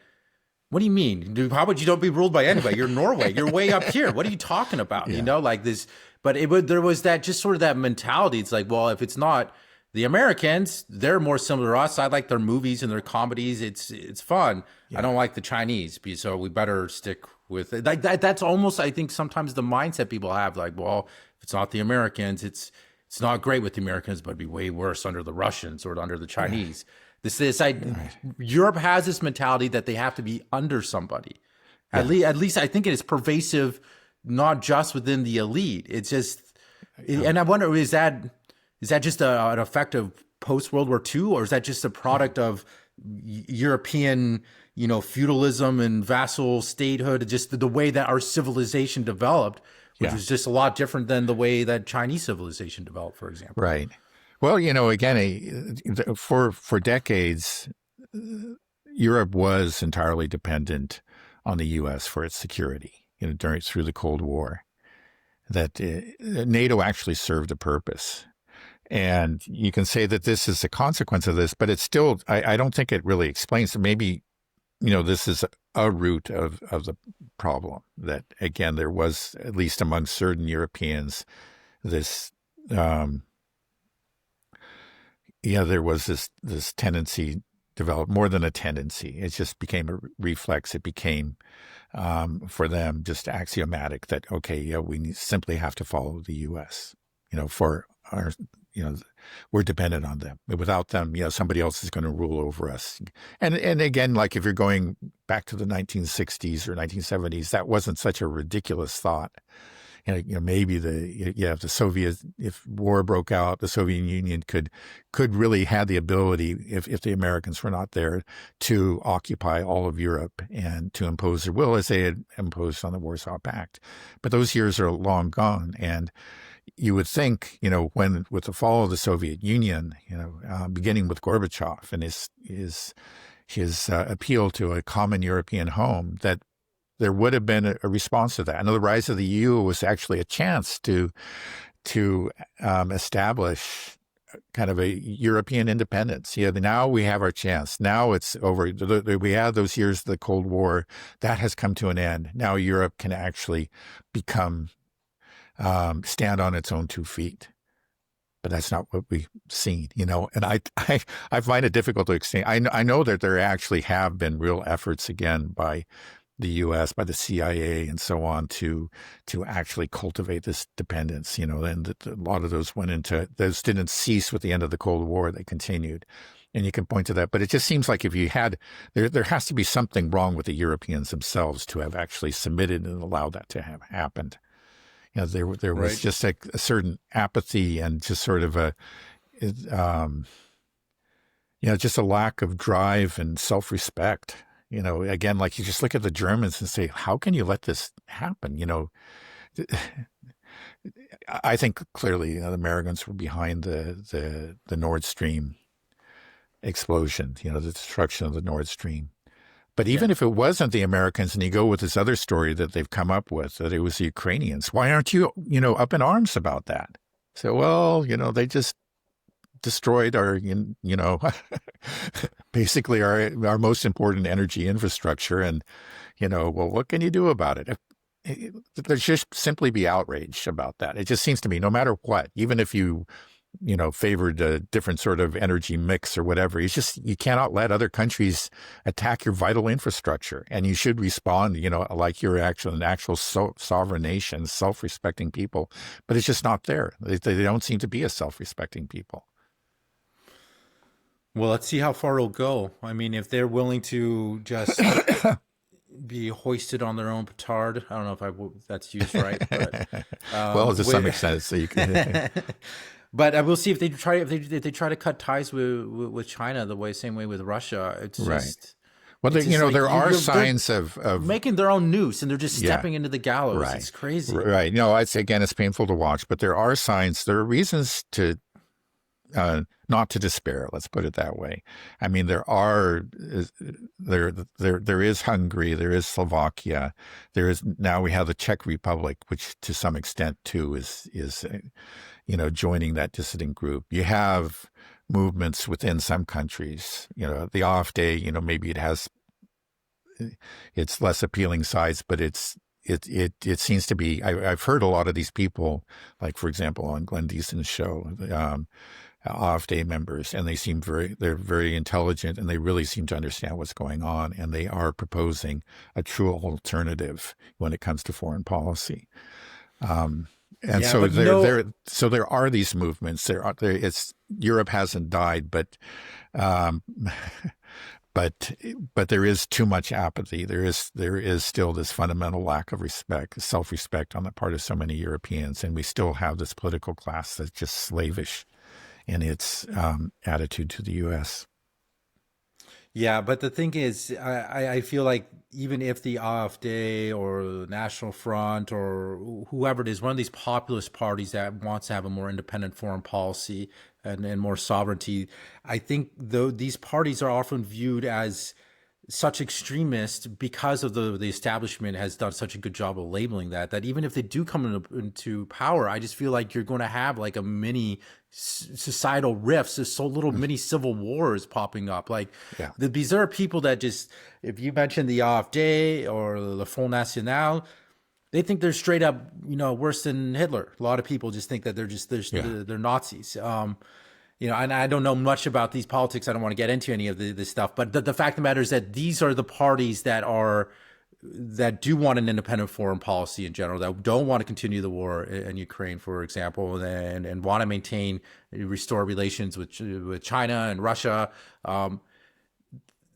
what do you mean? How about you don't be ruled by anybody? You're Norway. You're way up here. What are you talking about? Like this. But there was that, just sort of that mentality. It's like, well, if it's not the Americans, they're more similar to us. I like their movies and their comedies. It's fun. I don't like the Chinese, so we better stick with it. Like that's almost, I think, sometimes the mindset people have. Like, well, if it's not the Americans, it's not great with the Americans, but it'd be way worse under the Russians or under the Chinese. Europe has this mentality that they have to be under somebody. At least I think it is pervasive, not just within the elite. It's just And I wonder, is that just an effect of post World War II, or is that just a product of European, feudalism and vassal statehood, just the way that our civilization developed, which Yeah. was just a lot different than the way that Chinese civilization developed, for example. Right. Well, again, for decades, Europe was entirely dependent on the U.S. for its security, through the Cold War. That NATO actually served a purpose. And you can say that this is a consequence of this, but it's still, I don't think it really explains. Maybe, this is a root of the problem, that, again, there was, at least among certain Europeans, this, there was this tendency developed, more than a tendency. It just became a reflex. It became, for them, just axiomatic that, okay, we simply have to follow the U.S., for our, we're dependent on them. Without them, somebody else is going to rule over us. And again, like if you're going back to the 1960s or 1970s, that wasn't such a ridiculous thought. Maybe the Soviet, if war broke out, the Soviet Union could really have the ability, if the Americans were not there, to occupy all of Europe and to impose their will as they had imposed on the Warsaw Pact. But those years are long gone. And you would think, when with the fall of the Soviet Union, beginning with Gorbachev and his appeal to a common European home, that there would have been a response to that. And the rise of the EU was actually a chance to establish kind of a European independence. Now we have our chance. Now it's over. We had those years of the Cold War. That has come to an end. Now Europe can actually stand on its own 2 feet. But that's not what we've seen, and I find it difficult to explain. I know that there actually have been real efforts, again, by the U.S., by the CIA and so on, to actually cultivate this dependence, and a lot of those those didn't cease with the end of the Cold War. They continued. And you can point to that. But it just seems like if you had, there has to be something wrong with the Europeans themselves to have actually submitted and allowed that to have happened. There was Right. just a certain apathy and just sort of just a lack of drive and self-respect. Again, like you just look at the Germans and say, how can you let this happen? I think clearly the Americans were behind the Nord Stream explosion, the destruction of the Nord Stream. But even if it wasn't the Americans, and you go with this other story that they've come up with, that it was the Ukrainians, why aren't you, up in arms about that? So, well, they just destroyed our, basically our most important energy infrastructure. And, well, what can you do about it? There should simply be outrage about that. It just seems to me, no matter what, even if you favored a different sort of energy mix or whatever, you cannot let other countries attack your vital infrastructure. And you should respond, like you're actually an actual sovereign nation, self-respecting people. But it's just not there. They don't seem to be a self-respecting people. Well, let's see how far it'll go. I mean, if they're willing to just be hoisted on their own petard, I don't know if that's used right, but well, to some extent, so you can. But I will see if they try to cut ties with China same way with Russia. It's Right. just Well, there are signs of making their own noose, and they're just stepping into the gallows. Right. It's crazy. Right. No, it's painful to watch, but there are signs. There are reasons to not to despair. Let's put it that way. I mean, there is Hungary, there is Slovakia, now we have the Czech Republic, which to some extent too is joining that dissident group. You have movements within some countries. The AfD, maybe it has its less appealing sides, but it seems to be. I've heard a lot of these people, like for example on Glenn Deason's show, AfD members, and they're very intelligent, and they really seem to understand what's going on, and they are proposing a true alternative when it comes to foreign policy. So there are these movements. Europe hasn't died, but but there is too much apathy. There is still this fundamental lack of respect, self-respect on the part of so many Europeans, and we still have this political class that's just slavish in its attitude to the U.S. Yeah, but the thing is, I feel like even if the AfD or the National Front or whoever it is, one of these populist parties that wants to have a more independent foreign policy and more sovereignty, I think though these parties are often viewed as such extremists because of the establishment has done such a good job of labeling that even if they do come into power, I just feel like you're going to have like a mini societal rifts, there's so little mini civil wars popping up. Like these are people that just, if you mention the AfD or the Front National, they think they're straight up, worse than Hitler. A lot of people just think that they're Nazis. And I don't know much about these politics. I don't want to get into any of this stuff. But the fact of the matter is that these are the parties that do want an independent foreign policy in general, that don't want to continue the war in Ukraine, for example, and want to restore relations with China and Russia.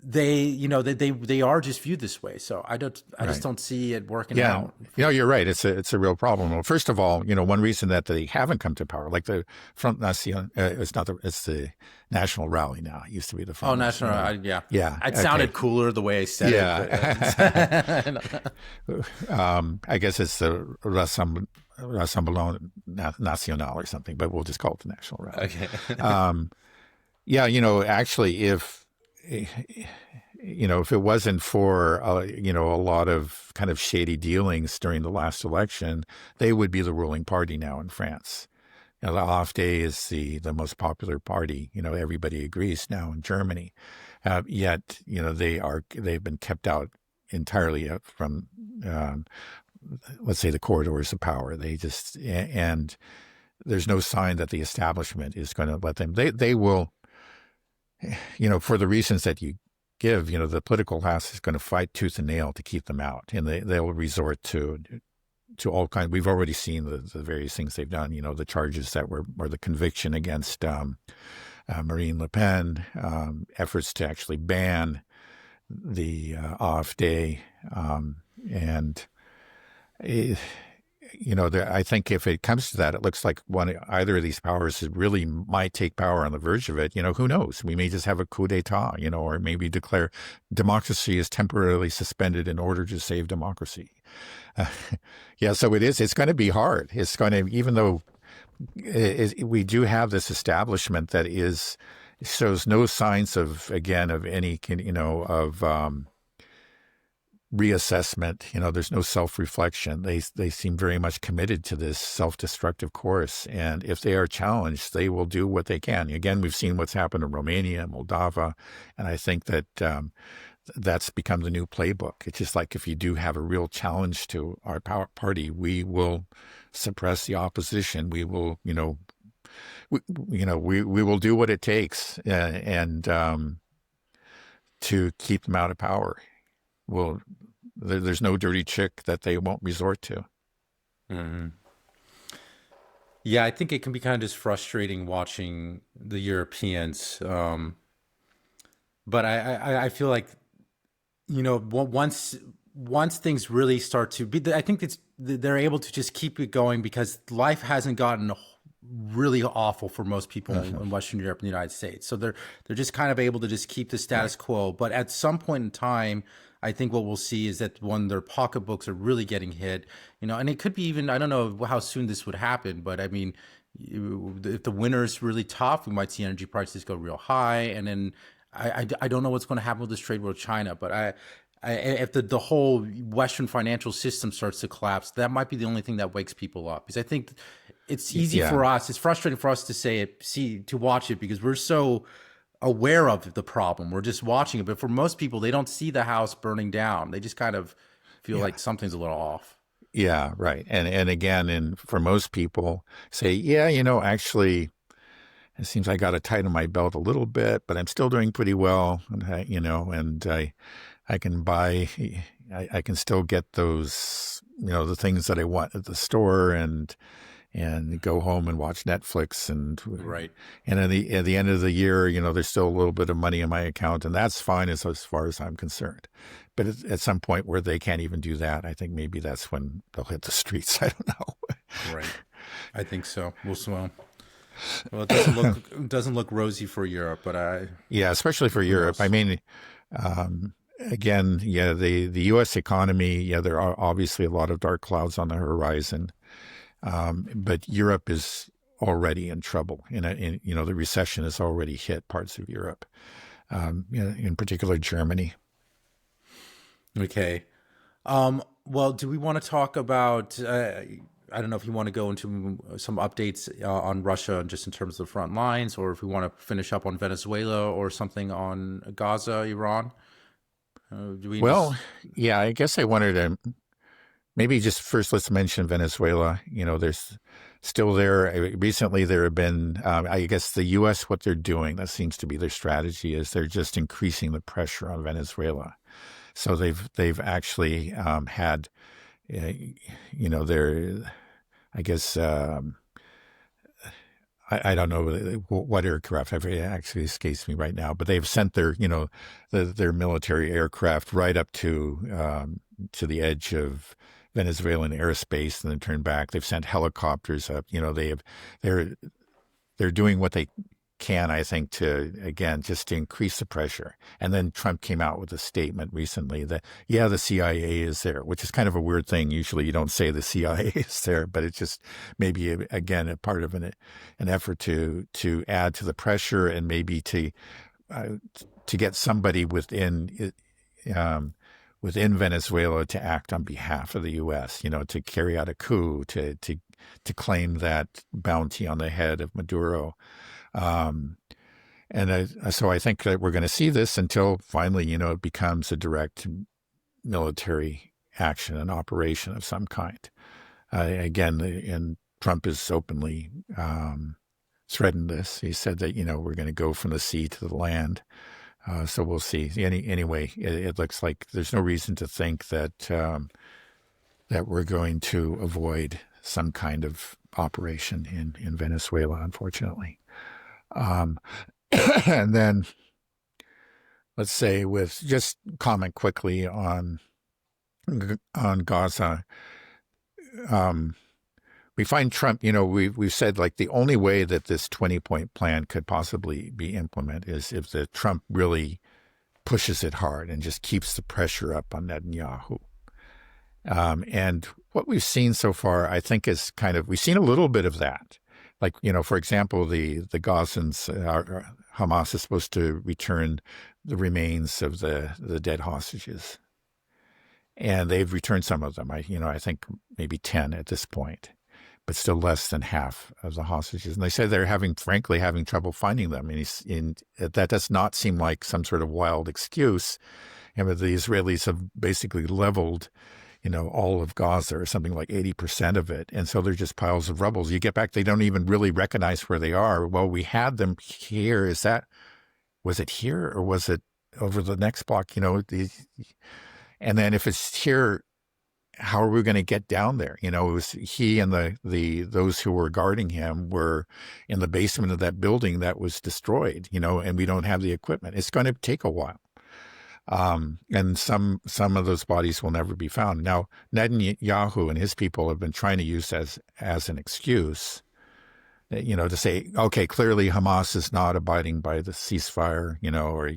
They are just viewed this way. So I just don't see it working out. You're right. It's a real problem. Well, first of all, one reason that they haven't come to power, like the Front National, it's the National Rally now. It used to be the Front National Rally. Yeah. It sounded cooler the way I said it. I guess it's the Rassemblement National or something, but we'll just call it the National Rally. Okay. Actually, if it wasn't for, a lot of kind of shady dealings during the last election, they would be the ruling party now in France. The AfD is the most popular party. Everybody agrees now in Germany. Yet, they've been kept out entirely from, let's say, the corridors of power. And there's no sign that the establishment is going to let them. They will. For the reasons that you give, the political class is going to fight tooth and nail to keep them out, and they'll resort to all kinds. We've already seen the various things they've done. The charges that or the conviction against Marine Le Pen, efforts to actually ban the AfD, and. I think if it comes to that, it looks like either of these powers really might take power on the verge of it. Who knows? We may just have a coup d'etat, or maybe declare democracy is temporarily suspended in order to save democracy. So it is. It's going to be hard. It's going to, even though we do have this establishment that shows no signs of any, reassessment. There's no self-reflection. They seem very much committed to this self-destructive course. And if they are challenged, they will do what they can. Again, we've seen what's happened in Romania, Moldova, and I think that that's become the new playbook. It's just like if you do have a real challenge to our party, we will suppress the opposition. We will, we will do what it takes and to keep them out of power. Well, there's no dirty trick that they won't resort to. Mm-hmm. Yeah, I think it can be kind of just frustrating watching the Europeans. But I feel like, once things really start to be, I think they're able to just keep it going because life hasn't gotten really awful for most people in Western Europe and the United States. So they're just kind of able to just keep the status quo. But at some point in time, I think what we'll see is that when their pocketbooks are really getting hit, and it could be even, I don't know how soon this would happen, but I mean, if the winter is really tough, we might see energy prices go real high. And then I don't know what's going to happen with this trade war with China, but if the whole Western financial system starts to collapse, that might be the only thing that wakes people up. Because I think it's easy for us, it's frustrating for us to watch it because we're so aware of the problem. We're just watching it. But for most people, they don't see the house burning down. They just kind of feel like something's a little off. Yeah, right. And again, for most people say, actually, it seems I got to tighten my belt a little bit, but I'm still doing pretty well. And I can buy, I can still get those, the things that I want at the store and and go home and watch Netflix. Right. And at the end of the year, there's still a little bit of money in my account, and that's fine as far as I'm concerned. But at some point where they can't even do that, I think maybe that's when they'll hit the streets. I don't know. Right. I think so. Well, it doesn't look rosy for Europe, but yeah, especially for Europe. I mean, again, yeah, the U.S. economy, yeah, there are obviously a lot of dark clouds on the horizon, but Europe is already in trouble. The recession has already hit parts of Europe, in particular Germany. Okay. Well, do we want to talk about? I don't know if you want to go into some updates on Russia, just in terms of the front lines, or if we want to finish up on Venezuela or something on Gaza, Iran. Yeah, I guess I wanted to maybe just first let's mention Venezuela. There's still there. Recently, there have been, I guess the U.S., what they're doing, that seems to be their strategy, is they're just increasing the pressure on Venezuela. So they've actually had, their, I guess, I don't know what aircraft. It actually escapes me right now. But they've sent their their military aircraft right up to the edge of Venezuelan airspace and then turned back. They've sent helicopters up. They're doing what they can, I think, just to increase the pressure. And then Trump came out with a statement recently that, yeah, the CIA is there, which is kind of a weird thing. Usually you don't say the CIA is there, but it's just maybe, again, a part of an effort to add to the pressure and maybe to get somebody within Venezuela to act on behalf of the U.S., to carry out a coup, to claim that bounty on the head of Maduro. So I think that we're going to see this until finally, it becomes a direct military action, an operation of some kind. And Trump has openly threatened this. He said that, we're going to go from the sea to the land. So we'll see. Anyway, it looks like there's no reason to think that that we're going to avoid some kind of operation in Venezuela, unfortunately. And then let's say with just comment quickly on Gaza. We find Trump, we've said like the only way that this 20-point plan could possibly be implemented is if the Trump really pushes it hard and just keeps the pressure up on Netanyahu. And what we've seen so far, I think, is we've seen a little bit of that. Like, for example, the Gazans, Hamas is supposed to return the remains of the dead hostages. And they've returned some of them. I think maybe 10 at this point, but still less than half of the hostages. And they say they're frankly having trouble finding them. And that does not seem like some sort of wild excuse. And the Israelis have basically leveled all of Gaza, or something like 80% of it. And so they're just piles of rubble. You get back, they don't even really recognize where they are. Well, we had them here. Was it here or was it over the next block? And then if it's here, how are we going to get down there? It was he and those who were guarding him were in the basement of that building that was destroyed, and we don't have the equipment. It's going to take a while. And some of those bodies will never be found. Now, Netanyahu and his people have been trying to use as an excuse, to say, okay, clearly Hamas is not abiding by the ceasefire, or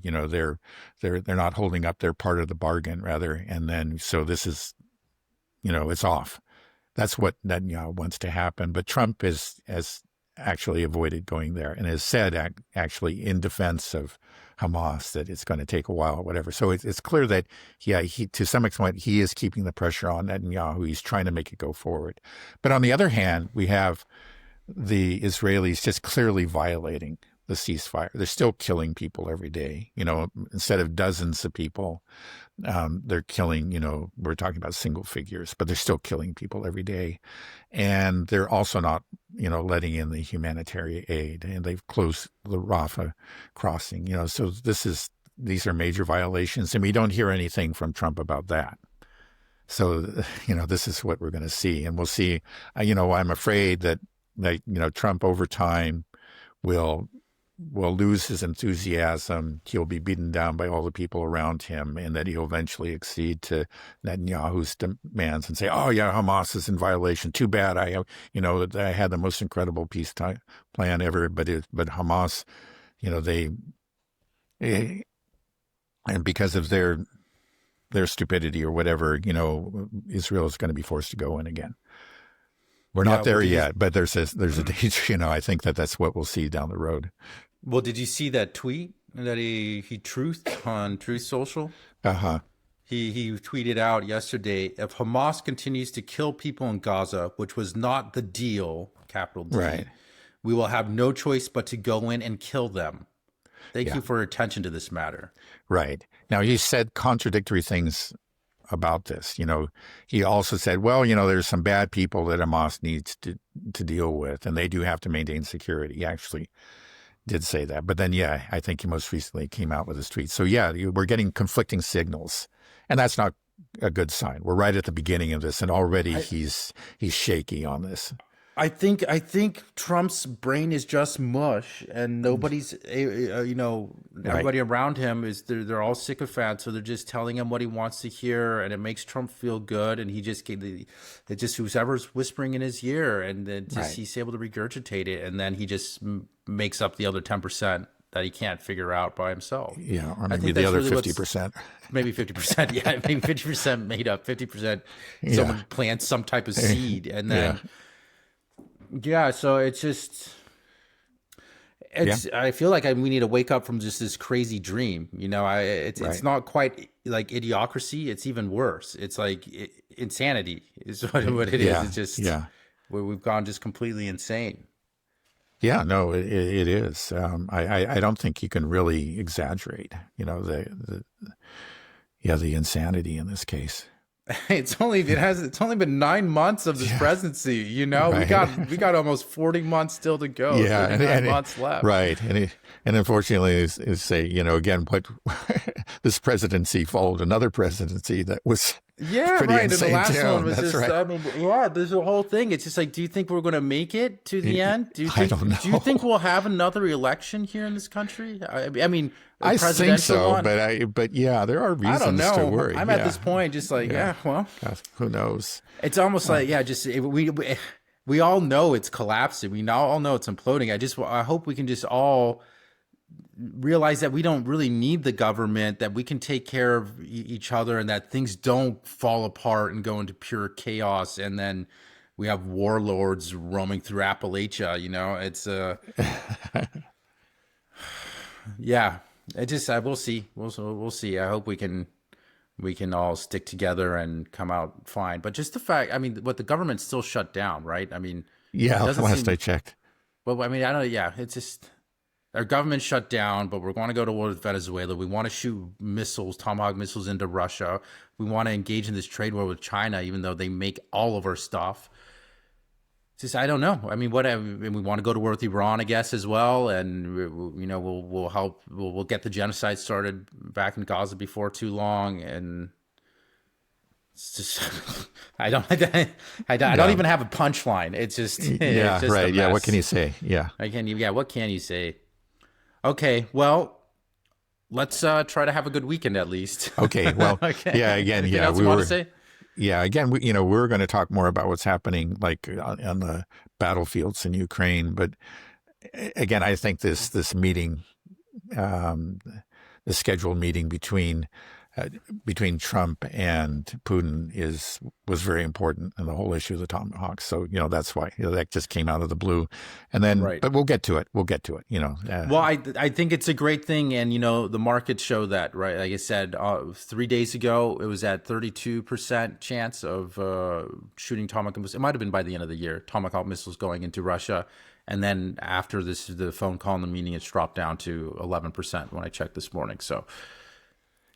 they're not holding up their part of the bargain, rather, and then so this is, it's off. That's what Netanyahu wants to happen. But Trump has actually avoided going there and has said actually in defense of Hamas that it's going to take a while or whatever. So it's clear that, he to some extent, he is keeping the pressure on Netanyahu. He's trying to make it go forward. But on the other hand, we have the Israelis just clearly violating the ceasefire. They're still killing people every day. Instead of dozens of people, they're killing, we're talking about single figures, but they're still killing people every day. And they're also not, letting in the humanitarian aid, and they've closed the Rafah crossing, so these are major violations, and we don't hear anything from Trump about that. So, this is what we're going to see. And we'll see, I'm afraid that, Trump over time will lose his enthusiasm. He'll be beaten down by all the people around him, and that he'll eventually accede to Netanyahu's demands and say, "Oh yeah, Hamas is in violation. Too bad. That I had the most incredible peace plan ever, but Hamas, they and because of their stupidity or whatever, Israel is going to be forced to go in again." We're not there yet, but there's a danger. I think that's what we'll see down the road. Well, did you see that tweet that he truthed on Truth Social? He tweeted out yesterday, "If Hamas continues to kill people in Gaza, which was not the deal, capital D, right, we will have no choice but to go in and kill them. Thank you for your attention to this matter." Right. Now, he said contradictory things about this. He also said, well, there's some bad people that Hamas needs to deal with, and they do have to maintain security. He actually did say that. But then, I think he most recently came out with his tweet. So, we're getting conflicting signals, and that's not a good sign. We're right at the beginning of this, and already he's shaky on this. I think Trump's brain is just mush, and nobody's, everybody around him they're all sycophants, so they're just telling him what he wants to hear, and it makes Trump feel good, and it just whoever's whispering in his ear, and then he's able to regurgitate it, and then he just makes up the other 10% that he can't figure out by himself. Yeah, or maybe the other 50%. Maybe 50%. Yeah, maybe 50% made up, 50% someone plants some type of seed, and then. Yeah, so it's just, I feel like we need to wake up from just this crazy dream. It's not quite like idiocracy. It's even worse. It's like insanity is what it is. It's just where we've gone just completely insane. Yeah, no, it is. I don't think you can really exaggerate, the insanity in this case. It's only been 9 months of this presidency. Right. we got almost 40 months still to go. Yeah, and months left. Right, and unfortunately, is say again, what this presidency followed another presidency that was pretty insane. And the last too. one was That's just. right. There's a whole thing. It's just like, do you think we're going to make it to the end? I don't know. Do you think we'll have another election here in this country? I mean. I think so, one. but there are reasons to worry. I'm at this point, just like, well, who knows? It's almost like, just we all know it's collapsing. We all know it's imploding. I hope we can just all realize that we don't really need the government, that we can take care of each other, and that things don't fall apart and go into pure chaos, and then we have warlords roaming through Appalachia. It's we'll see. We'll see. I hope we can all stick together and come out fine. But just the fact, what the government's still shut down, right? Last I checked. Well, I don't know. Yeah, it's just our government shut down, but we're going to go to war with Venezuela. We want to shoot missiles, Tomahawk missiles into Russia. We want to engage in this trade war with China, even though they make all of our stuff. Just, I don't know. We want to go to war with Iran, I guess, as well, and we'll help. We'll get the genocide started back in Gaza before too long, and it's just I don't even have a punchline. It's just it's just right. Yeah, what can you say? Yeah, what can you say? Okay, well, let's try to have a good weekend at least. Okay, well, again, Anything else you want to say? Yeah, again, we're going to talk more about what's happening like on the battlefields in Ukraine. But again, I think this meeting, the scheduled meeting between Trump and Putin was very important in the whole issue of the Tomahawk. So, that's why that just came out of the blue. And then, but we'll get to it. Well, I think it's a great thing. And, the markets show that, right? Like I said, 3 days ago, it was at 32% chance of shooting Tomahawk missiles. It might have been by the end of the year, Tomahawk missiles going into Russia. And then after the phone call and the meeting, it's dropped down to 11% when I checked this morning. So,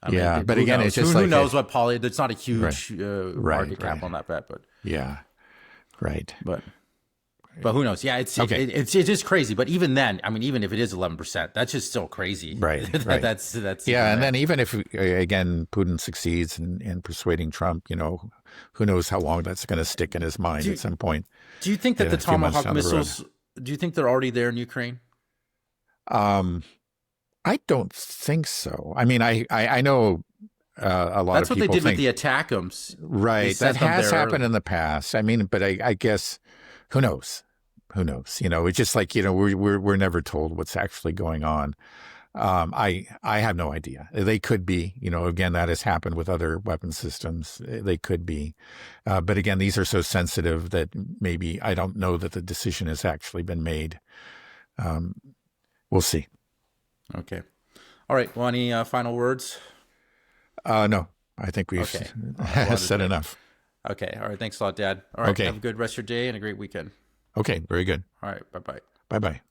but again, it's just who knows what poly. There's not a huge market cap on that bet, but right. But But who knows? Yeah, it's Okay. it's just crazy. But even then, I mean, even if it is 11%, that's just still crazy. Right, right. That's Yeah, and then even if, again, Putin succeeds in persuading Trump, who knows how long that's going to stick in his mind at some point. Do you think that the a few months Tomahawk down the road. missiles? Do you think they're already there in Ukraine? I don't think so. I mean, I know a lot That's of what they people did think, with the ATACMs. right. That has happened in the past. I mean, but I guess who knows? Who knows? It's just like we're never told what's actually going on. I have no idea. They could be. Again, that has happened with other weapon systems. They could be, but again, these are so sensitive that maybe I don't know that the decision has actually been made. We'll see. Okay. All right. Well, any final words? No, I think we've said enough. Okay. All right. Thanks a lot, Dad. All right. Okay. Have a good rest of your day and a great weekend. Okay. Very good. All right. Bye-bye. Bye-bye.